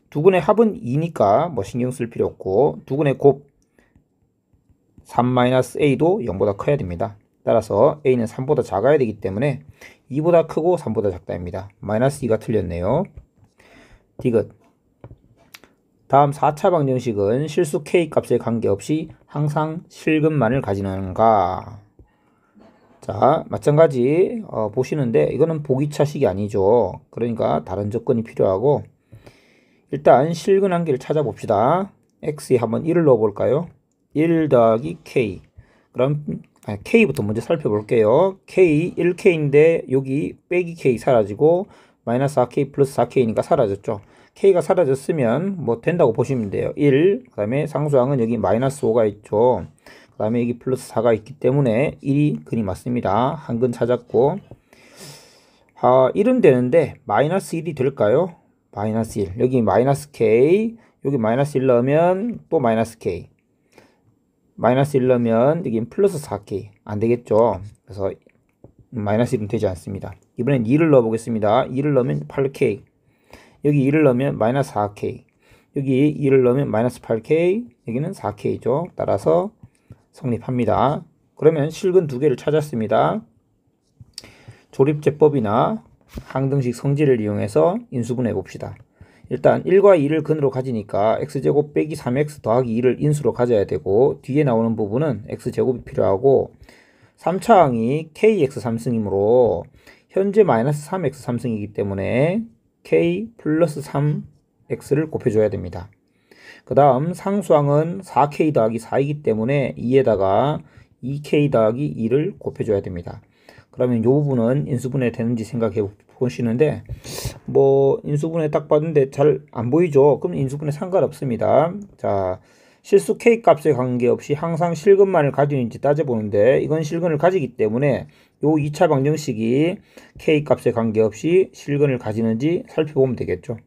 두 근의 합은 2니까 뭐 신경 쓸 필요 없고, 두 근의 곱 3-a도 0보다 커야 됩니다. 따라서 a는 3보다 작아야 되기 때문에 2보다 크고 3보다 작다입니다. 마이너스 2가 틀렸네요. 디귿. 다음 4차 방정식은 실수 k 값에 관계없이 항상 실근만을 가지는가. 자, 마찬가지 보시는데 이거는 보기차식이 아니죠. 그러니까 다른 조건이 필요하고 일단 실근 한계를 찾아봅시다. x에 한번 1을 넣어볼까요? 1 더하기 k. 그럼 k부터 먼저 살펴볼게요. k 1k인데 여기 빼기 k 사라지고 마이너스 4k 플러스 4k니까 사라졌죠. k가 사라졌으면 뭐 된다고 보시면 돼요. 1, 그 다음에 상수항은 여기 마이너스 5가 있죠. 그 다음에 여기 플러스 4가 있기 때문에 1이 근이 맞습니다. 한 근 찾았고 1은 되는데 마이너스 1이 될까요? 마이너스 1. 여기 마이너스 k, 여기 마이너스 1 넣으면 또 마이너스 k. 마이너스 1 넣으면 여기 플러스 4k. 안 되겠죠. 그래서 마이너스 1은 되지 않습니다. 이번엔 2를 넣어 보겠습니다. 2를 넣으면 8k. 여기 2를 넣으면 마이너스 4k. 여기 2를 넣으면 마이너스 8k. 여기는 4k죠. 따라서 성립합니다. 그러면 실근 두 개를 찾았습니다. 조립제법이나 항등식 성질을 이용해서 인수분해 봅시다. 일단 1과 2를 근으로 가지니까 x제곱 빼기 3x 더하기 2를 인수로 가져야 되고 뒤에 나오는 부분은 x제곱이 필요하고 3차항이 kx 3승이므로 현재 마이너스 3x 3승이기 때문에 k 플러스 3x를 곱해줘야 됩니다. 그 다음 상수항은 4k 더하기 4이기 때문에 2에다가 2k 더하기 2를 곱해줘야 됩니다. 그러면 이 부분은 인수분해 되는지 생각해 보시는데 뭐 인수분해 딱 봤는데 잘 안 보이죠? 그럼 인수분해 상관없습니다. 자, 실수 k 값에 관계없이 항상 실근만을 가지는지 따져보는데 이건 실근을 가지기 때문에 요 2차 방정식이 k 값에 관계없이 실근을 가지는지 살펴보면 되겠죠.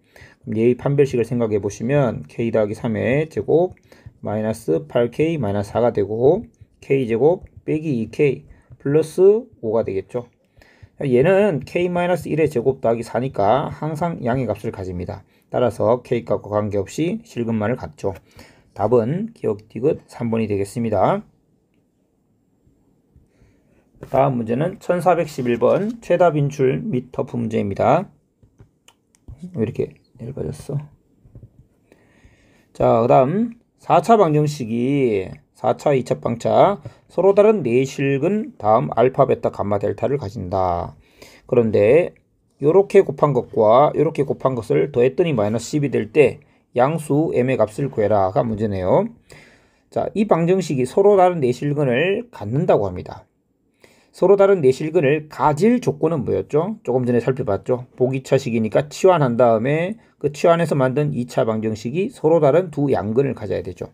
예의 판별식을 생각해 보시면 k 더하기 3의 제곱 마이너스 8k 마이너스 4가 되고 k제곱 빼기 2k 플러스 5가 되겠죠. 얘는 k-1의 제곱 더하기 4니까 항상 양의 값을 가집니다. 따라서 k값과 관계없이 실근만을 갖죠. 답은 기억 디귿 3번이 되겠습니다. 다음 문제는 1411번 최다 빈출 및 터프 문제입니다. 왜 이렇게 얇아졌어? 자, 그 다음 4차 방정식이 4차, 2차 방차 서로 다른 내실근 다음 알파, 베타, 감마, 델타를 가진다. 그런데 요렇게 곱한 것과 요렇게 곱한 것을 더했더니 마이너스 10이 될 때 양수 m의 값을 구해라가 문제네요. 자, 이 방정식이 서로 다른 내실근을 갖는다고 합니다. 서로 다른 내실근을 가질 조건은 뭐였죠? 조금 전에 살펴봤죠. 보기차식이니까 치환한 다음에 그 치환해서 만든 2차 방정식이 서로 다른 두 양근을 가져야 되죠.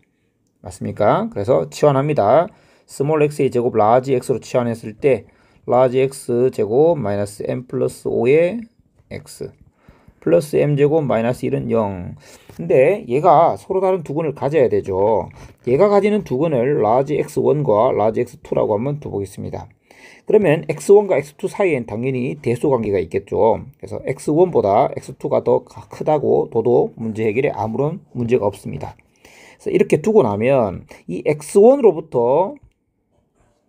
맞습니까? 그래서 치환합니다. 스몰 x의 제곱 라지 x로 치환했을 때 라지 x 제곱 마이너스 m 플러스 5의 x 플러스 m 제곱 마이너스 1은 0. 근데 얘가 서로 다른 두 근을 가져야 되죠. 얘가 가지는 두 근을 라지 x1과 라지 x2라고 한번 둬보겠습니다. 그러면 x1과 x2 사이엔 당연히 대소관계가 있겠죠. 그래서 x1보다 x2가 더 크다고 둬도 문제 해결에 아무런 문제가 없습니다. 그래서 이렇게 두고 나면 이 x1으로부터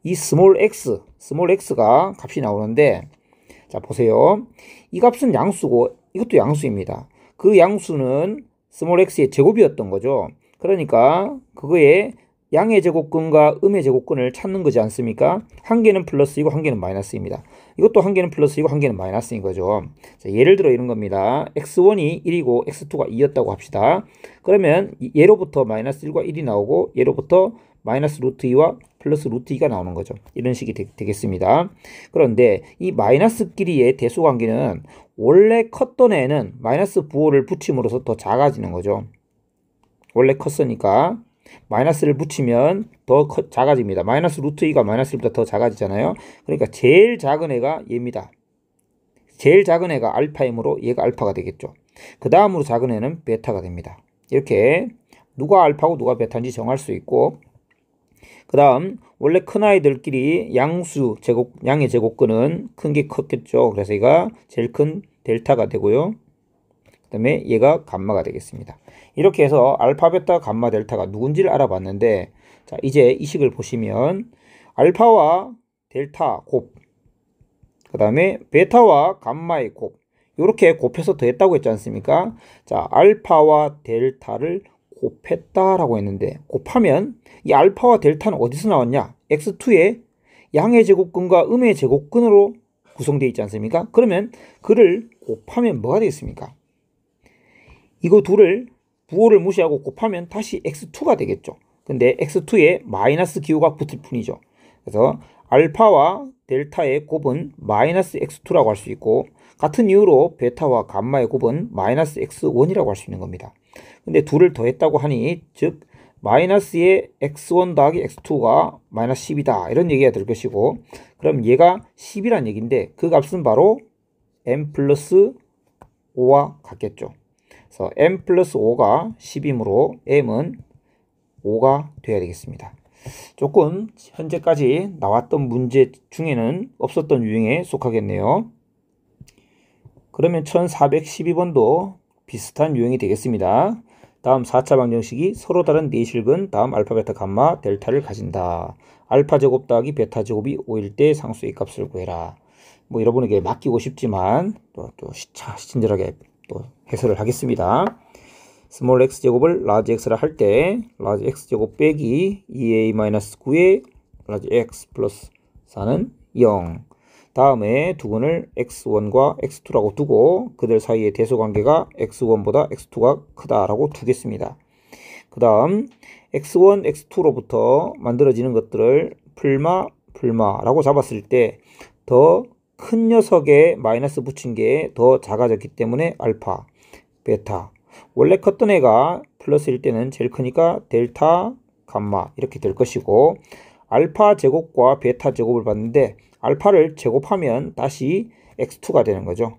이 스몰 x가 값이 나오는데 자 보세요. 이 값은 양수고 이것도 양수입니다. 그 양수는 스몰 x의 제곱이었던 거죠. 그러니까 그거에 양의 제곱근과 음의 제곱근을 찾는 거지 않습니까? 한 개는 플러스이고 한 개는 마이너스입니다. 이것도 한 개는 플러스이고 한 개는 마이너스인 거죠. 자, 예를 들어 이런 겁니다. x1이 1이고 x2가 2였다고 합시다. 그러면 얘로부터 마이너스 1과 1이 나오고 얘로부터 마이너스 루트 2와 플러스 루트 2가 나오는 거죠. 이런 식이 되겠습니다. 그런데 이 마이너스끼리의 대소관계는 원래 컸던 애는 마이너스 부호를 붙임으로써 더 작아지는 거죠. 원래 컸으니까 마이너스를 붙이면 더 작아집니다. 마이너스 루트 2가 마이너스 1보다 더 작아지잖아요. 그러니까 제일 작은 애가 얘입니다. 제일 작은 애가 알파이므로 얘가 알파가 되겠죠. 그 다음으로 작은 애는 베타가 됩니다. 이렇게 누가 알파고 누가 베타인지 정할 수 있고 그 다음 원래 큰 아이들끼리 양의 제곱근은 큰 게 컸겠죠. 그래서 얘가 제일 큰 델타가 되고요. 그 다음에 얘가 감마가 되겠습니다. 이렇게 해서 알파, 베타, 감마, 델타가 누군지를 알아봤는데 자 이제 이 식을 보시면 알파와 델타 곱, 그 다음에 베타와 감마의 곱, 이렇게 곱해서 더했다고 했지 않습니까? 자, 알파와 델타를 곱했다라고 했는데, 곱하면 이 알파와 델타는 어디서 나왔냐? x2의 양의 제곱근과 음의 제곱근으로 구성되어 있지 않습니까? 그러면 그를 곱하면 뭐가 되겠습니까? 이거 둘을 부호를 무시하고 곱하면 다시 x2가 되겠죠. 근데 x2에 마이너스 기호가 붙을 뿐이죠. 그래서 알파와 델타의 곱은 마이너스 x2라고 할 수 있고, 같은 이유로 베타와 감마의 곱은 마이너스 x1이라고 할 수 있는 겁니다. 근데 둘을 더했다고 하니, 즉 마이너스의 x1 더하기 x2가 마이너스 10이다, 이런 얘기가 될 것이고, 그럼 얘가 10이란 얘기인데 그 값은 바로 m 플러스 5와 같겠죠. 그래서 m 플러스 5가 10이므로 m은 5가 돼야 되겠습니다. 조금 현재까지 나왔던 문제 중에는 없었던 유형에 속하겠네요. 그러면 1412번도 비슷한 유형이 되겠습니다. 다음 4차 방정식이 서로 다른 내실근 다음 알파, 베타, 감마, 델타를 가진다. 알파 제곱 더하기 베타 제곱이 5일 때 상수의 값을 구해라. 뭐 여러분에게 맡기고 싶지만 또 친절하게 또 해설을 하겠습니다. 스몰 x제곱을 라지 x라 할 때 라지 x제곱 빼기 2a-9의 라지 x 플러스 4는 0. 다음에 두근을 x1과 x2라고 두고 그들 사이의 대소관계가 x1보다 x2가 크다라고 두겠습니다. 그 다음 x1, x2로부터 만들어지는 것들을 풀마라고 잡았을 때 더 큰 녀석에 마이너스 붙인 게 더 작아졌기 때문에 알파, 베타, 원래 컸던 애가 플러스일 때는 제일 크니까 델타, 감마 이렇게 될 것이고, 알파 제곱과 베타 제곱을 봤는데 알파를 제곱하면 다시 x2가 되는 거죠.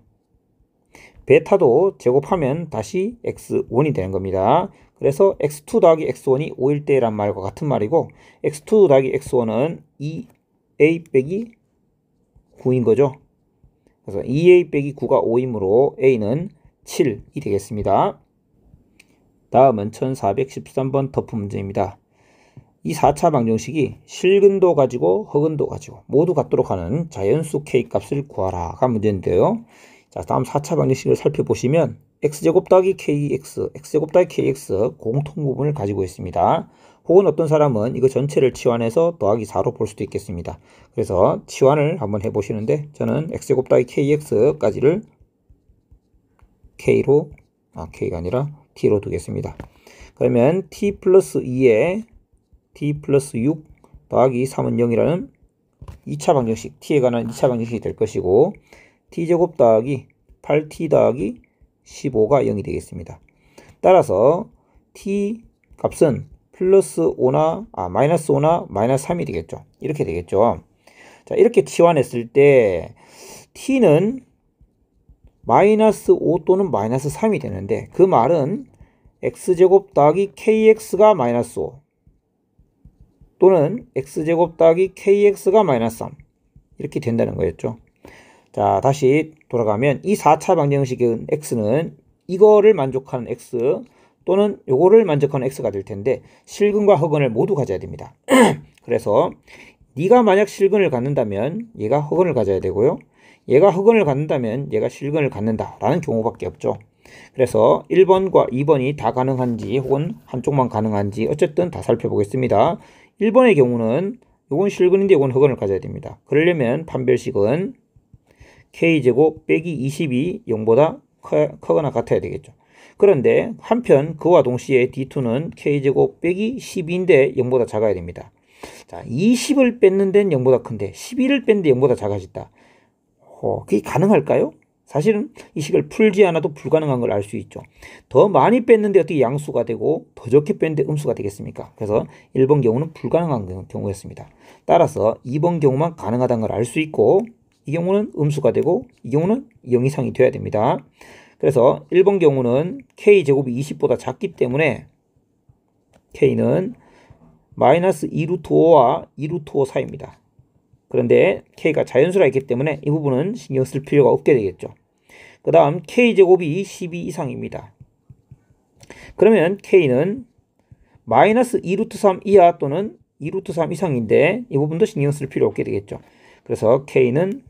베타도 제곱하면 다시 x1이 되는 겁니다. 그래서 x2 더하기 x1이 5일 때란 말과 같은 말이고, x2 더하기 x1은 2a 빼기 9인 거죠. 그래서 2a 빼기 9가 5이므로 a는 7이 되겠습니다. 다음은 1413번 터프 문제입니다. 이 4차 방정식이 실근도 가지고 허근도 가지고 모두 같도록 하는 자연수 k값을 구하라가 문제인데요. 자, 다음 4차 방정식을 살펴보시면 x제곱 더하기 kx, x제곱 더하기 kx 공통 부분을 가지고 있습니다. 혹은 어떤 사람은 이거 전체를 치환해서 더하기 4로 볼 수도 있겠습니다. 그래서 치환을 한번 해보시는데, 저는 x제곱 더하기 kx까지를 k로, k가 아니라 t로 두겠습니다. 그러면 t 플러스 2에 t 플러스 6 더하기 3은 0이라는 2차 방정식, t에 관한 2차 방정식이 될 것이고, t제곱 더하기 8t 더하기 15가 0이 되겠습니다. 따라서 t 값은 플러스 5나 마이너스 5나 마이너스 3이 되겠죠. 이렇게 되겠죠. 자, 이렇게 치환했을 때 t는 마이너스 5 또는 마이너스 3이 되는데, 그 말은 x제곱 더하기 kx가 마이너스 5 또는 x제곱 더하기 kx가 마이너스 3 이렇게 된다는 거였죠. 자, 다시 돌아가면 이 4차 방정식은 x는 이거를 만족하는 x 또는 요거를 만족하는 x가 될 텐데, 실근과 허근을 모두 가져야 됩니다. 그래서 네가 만약 실근을 갖는다면 얘가 허근을 가져야 되고요, 얘가 허근을 갖는다면 얘가 실근을 갖는다라는 경우밖에 없죠. 그래서 1번과 2번이 다 가능한지 혹은 한쪽만 가능한지 어쨌든 다 살펴보겠습니다. 1번의 경우는 요건 실근인데 요건 허근을 가져야 됩니다. 그러려면 판별식은 k제곱 빼기 20이 0보다 크거나 같아야 되겠죠. 그런데 한편 그와 동시에 D2는 k제곱 빼기 12인데 0보다 작아야 됩니다. 자, 20을 뺏는 데는 0보다 큰데 12를 뺐는데 0보다 작아졌다. 그게 가능할까요? 사실은 이 식을 풀지 않아도 불가능한 걸 알 수 있죠. 더 많이 뺐는데 어떻게 양수가 되고 더 적게 뺐는데 음수가 되겠습니까? 그래서 1번 경우는 불가능한 경우였습니다. 따라서 2번 경우만 가능하다는 걸 알 수 있고, 이 경우는 음수가 되고 이 경우는 0 이상이 돼야 됩니다. 그래서 1번 경우는 k제곱이 20보다 작기 때문에 k는 마이너스 2루트 5와 2루트 5 사이입니다. 그런데 k가 자연수라 있기 때문에 이 부분은 신경 쓸 필요가 없게 되겠죠. 그 다음 k제곱이 12 이상입니다. 그러면 k는 마이너스 2루트 3 이하 또는 2루트 3 이상인데 이 부분도 신경 쓸 필요 없게 되겠죠. 그래서 K는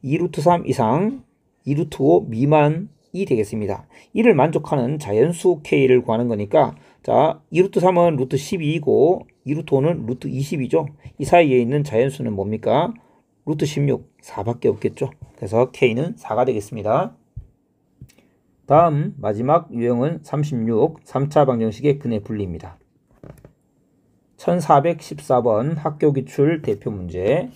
2루트 3 이상 2루트 5 미만이 되겠습니다. 이를 만족하는 자연수 K를 구하는 거니까 자 2루트 3은 루트 12이고 2루트 5는 루트 20이죠. 이 사이에 있는 자연수는 뭡니까? 루트 16, 4밖에 없겠죠. 그래서 K는 4가 되겠습니다. 다음 마지막 유형은 36, 3차 방정식의 근의 분리입니다. 1414번 학교기출 대표 문제.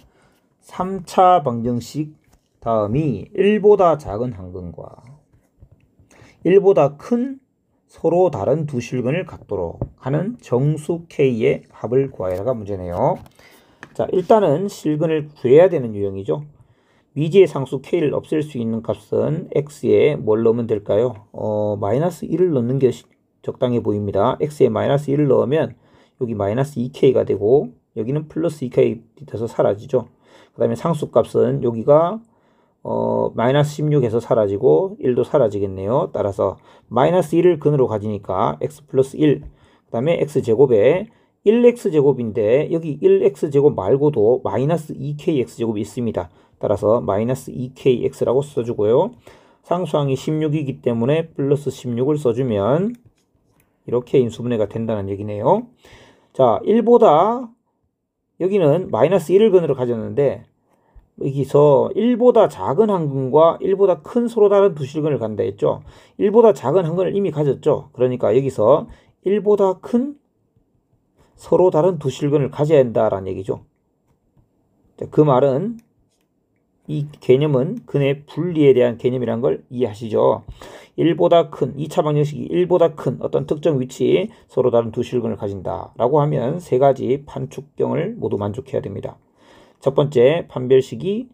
3차 방정식 다음이 1보다 작은 한근과 1보다 큰 서로 다른 두 실근을 갖도록 하는 정수 K의 합을 구하여라가 문제네요. 자, 일단은 실근을 구해야 되는 유형이죠. 미지의 상수 K를 없앨 수 있는 값은 X에 뭘 넣으면 될까요? 마이너스 1을 넣는 게 적당해 보입니다. X에 마이너스 1을 넣으면 여기 마이너스 2K가 되고 여기는 플러스 2K 돼서 사라지죠. 그 다음에 상수 값은 여기가 마이너스 16에서 사라지고 1도 사라지겠네요. 따라서 마이너스 1을 근으로 가지니까 x 플러스 1, 그 다음에 x제곱에 1x제곱인데 여기 1x제곱 말고도 마이너스 2kx제곱이 있습니다. 따라서 마이너스 2kx라고 써주고요. 상수항이 16이기 때문에 플러스 16을 써주면 이렇게 인수분해가 된다는 얘기네요. 자, 1보다 여기는 마이너스 1을 근으로 가졌는데 여기서 1보다 작은 한근과 1보다 큰 서로 다른 두 실근을 간다 했죠. 1보다 작은 한근을 이미 가졌죠. 그러니까 여기서 1보다 큰 서로 다른 두 실근을 가져야 한다라는 얘기죠. 자, 그 말은 이 개념은 근의 분리에 대한 개념이란 걸 이해하시죠. 1보다 큰, 2차 방정식이 1보다 큰 어떤 특정 위치 서로 다른 두 실근을 가진다 라고 하면 세 가지 판축경을 모두 만족해야 됩니다. 첫 번째, 판별식이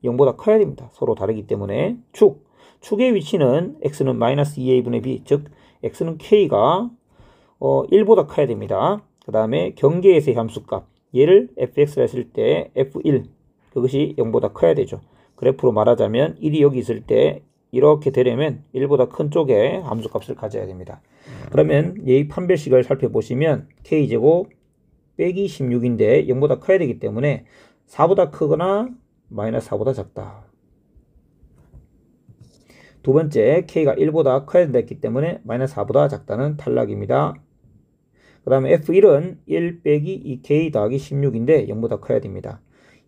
0보다 커야 됩니다. 서로 다르기 때문에. 축의 위치는 x는 마이너스 2a분의 b, 즉 x는 k가 1보다 커야 됩니다. 그 다음에 경계에서의 함수값, 얘를 fx라 했을 때 f1, 그것이 0보다 커야 되죠. 그래프로 말하자면 1이 여기 있을 때 이렇게 되려면 1보다 큰 쪽에 함수값을 가져야 됩니다. 그러면 이 판별식을 살펴보시면 k제곱 빼기 16인데 0보다 커야 되기 때문에 4보다 크거나 마이너스 4보다 작다. 두 번째, k가 1보다 커야 된다 했기 때문에 마이너스 4보다 작다는 탈락입니다. 그 다음에 f1은 1 빼기 2k 더하기 16인데 0보다 커야 됩니다.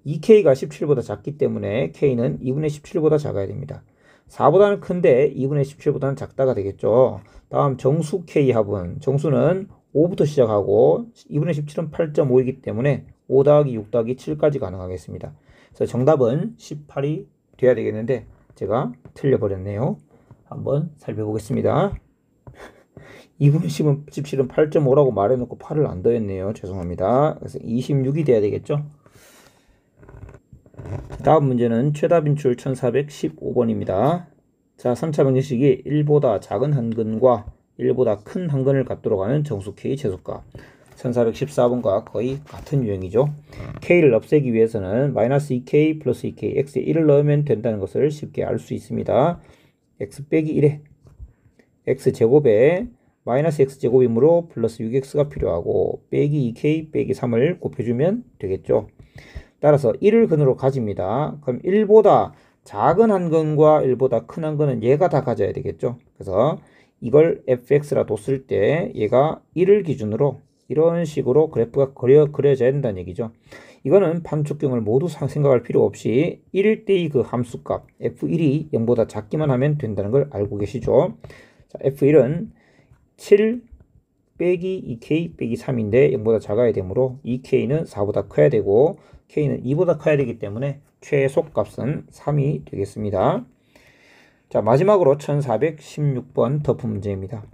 2k가 17보다 작기 때문에 k는 2분의 17보다 작아야 됩니다. 4보다는 큰데 2분의 17보다는 작다가 되겠죠. 다음 정수 k 합은, 정수는 5부터 시작하고 2분의 17은 8.5이기 때문에 5 더하기 6 더하기 7까지 가능하겠습니다. 그래서 정답은 18이 돼야 되겠는데 제가 틀려버렸네요. 한번 살펴보겠습니다. 2분의 17은 8.5라고 말해놓고 8을 안 더했네요. 죄송합니다. 그래서 26이 돼야 되겠죠. 다음 문제는 최다 빈출 1415번입니다. 자, 3차 방정식이 1보다 작은 한근과 1보다 큰 한근을 갖도록 하는 정수 K 최소값. 1414번과 거의 같은 유형이죠. K를 없애기 위해서는 마이너스 2K 플러스 2K, X에 1을 넣으면 된다는 것을 쉽게 알 수 있습니다. X 빼기 1에 X제곱에 마이너스 X제곱이므로 플러스 6X가 필요하고 빼기 2K 빼기 3을 곱해주면 되겠죠. 따라서 1을 근으로 가집니다. 그럼 1보다 작은 한근과 1보다 큰 한근은 얘가 다 가져야 되겠죠. 그래서 이걸 fx라 뒀을 때 얘가 1을 기준으로 이런 식으로 그래프가 그려져야 된다는 얘기죠. 이거는 판축경을 모두 생각할 필요 없이 1일 때의 그 함수값 f1이 0보다 작기만 하면 된다는 걸 알고 계시죠. 자, f1은 7 빼기 2k 빼기 3인데 0보다 작아야 되므로 2k는 4보다 커야 되고 k는 2보다 커야 되기 때문에 최소값은 3이 되겠습니다. 자, 마지막으로 1416번 덮은 문제입니다.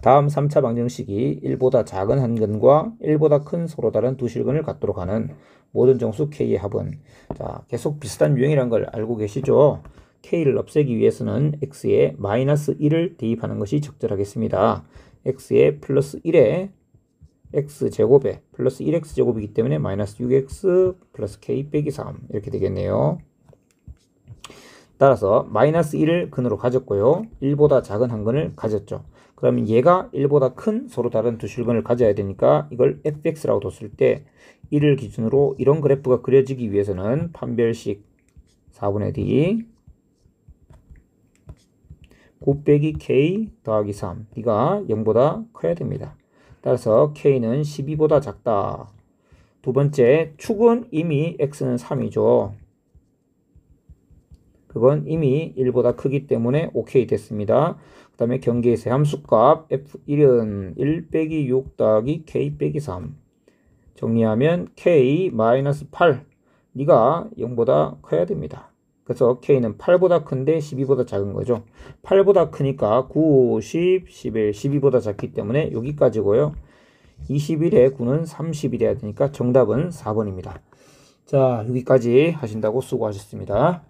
다음 3차 방정식이 1보다 작은 한근과 1보다 큰 서로 다른 두 실근을 갖도록 하는 모든 정수 K의 합은, 자, 계속 비슷한 유형이라는 걸 알고 계시죠? K를 없애기 위해서는 X에 마이너스 1을 대입하는 것이 적절하겠습니다. X에 플러스 1에 X제곱에 플러스 1X제곱이기 때문에 마이너스 6X 플러스 K 빼기 3 이렇게 되겠네요. 따라서 마이너스 1을 근으로 가졌고요. 1보다 작은 한 근을 가졌죠. 그러면 얘가 1보다 큰 서로 다른 두 실근을 가져야 되니까 이걸 fx라고 뒀을 때 1을 기준으로 이런 그래프가 그려지기 위해서는 판별식 4분의 d 9 빼기 k 더하기 3 이가 0보다 커야 됩니다. 따라서 k는 12보다 작다. 두 번째, 축은 이미 x는 3이죠. 그건 이미 1보다 크기 때문에 오케이 됐습니다. 그 다음에 경계에서 함수값 f1은 1 빼기 6 더하기 k 빼기 3 정리하면 k 마이너스 8 니가 0보다 커야 됩니다. 그래서 k는 8보다 큰데 12보다 작은 거죠. 8보다 크니까 9, 10, 11, 12보다 작기 때문에 여기까지고요. 21에 9는 30이 돼야 되니까 정답은 4번입니다. 자, 여기까지 하신다고 수고하셨습니다.